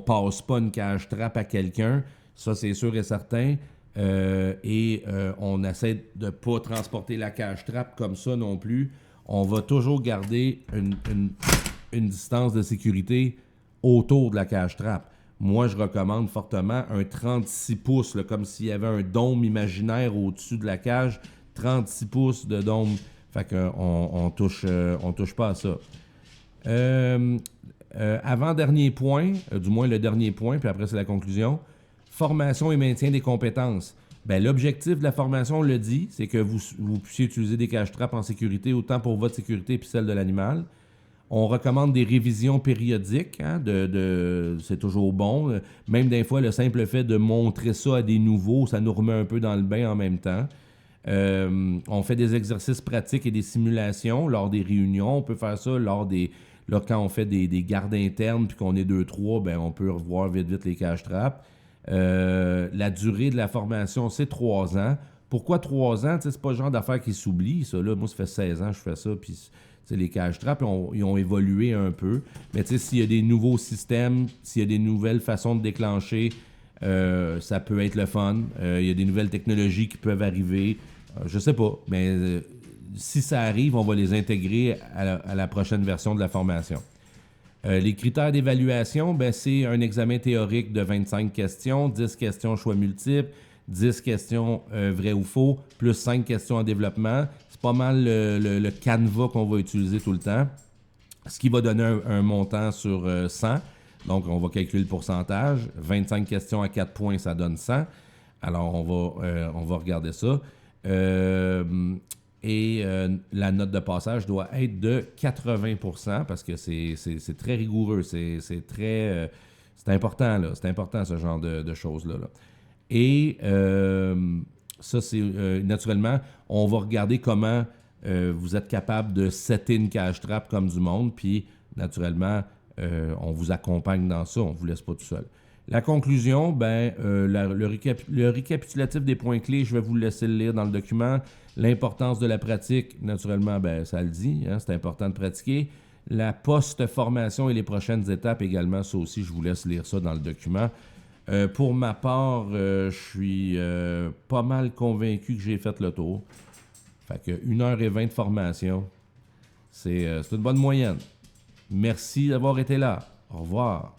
passe pas une cage-trappe à quelqu'un. Ça, c'est sûr et certain. On essaie de ne pas transporter la cage-trappe comme ça non plus. On va toujours garder une distance de sécurité autour de la cage-trappe. Moi, je recommande fortement un 36 pouces, là, comme s'il y avait un dôme imaginaire au-dessus de la cage. 36 pouces de dôme. Fait qu'on touche pas à ça. Avant-dernier point, du moins le dernier point, puis après c'est la conclusion. Formation et maintien des compétences. Ben, l'objectif de la formation, on le dit, c'est que vous puissiez utiliser des cache-trappes en sécurité, autant pour votre sécurité que celle de l'animal. On recommande des révisions périodiques. Hein, c'est toujours bon. Même des fois, le simple fait de montrer ça à des nouveaux, ça nous remet un peu dans le bain en même temps. On fait des exercices pratiques et des simulations lors des réunions. On peut faire ça quand on fait des gardes internes puis qu'on est 2-3, ben, on peut revoir vite les cache-trappes. La durée de la formation, c'est 3 ans. Pourquoi 3 ans? C'est pas le genre d'affaire qui s'oublie, ça. Là. Moi, ça fait 16 ans que je fais ça, puis les cache-trappes, ils ont évolué un peu. Mais s'il y a des nouveaux systèmes, s'il y a des nouvelles façons de déclencher, ça peut être le fun. Il y a des nouvelles technologies qui peuvent arriver. Je sais pas, mais si ça arrive, on va les intégrer à la prochaine version de la formation. Les critères d'évaluation, ben, c'est un examen théorique de 25 questions, 10 questions choix multiples, 10 questions vrai ou faux, plus 5 questions en développement. C'est pas mal le canevas qu'on va utiliser tout le temps, ce qui va donner un montant sur 100. Donc, on va calculer le pourcentage. 25 questions à 4 points, ça donne 100. Alors, on va regarder ça. La note de passage doit être de 80% parce que c'est très rigoureux. C'est important, là. C'est important, ce genre de choses-là. Là. Et ça, c'est naturellement, on va regarder comment vous êtes capable de setter une cage-trappe comme du monde. Puis, naturellement, on vous accompagne dans ça. On ne vous laisse pas tout seul. La conclusion, ben, le récapitulatif des points clés, je vais vous le laisser le lire dans le document. L'importance de la pratique, naturellement, ben, ça le dit, hein, c'est important de pratiquer. La post-formation et les prochaines étapes également, ça aussi, je vous laisse lire ça dans le document. Pour ma part, je suis pas mal convaincu que j'ai fait le tour. Fait que 1h20 de formation, c'est une bonne moyenne. Merci d'avoir été là. Au revoir.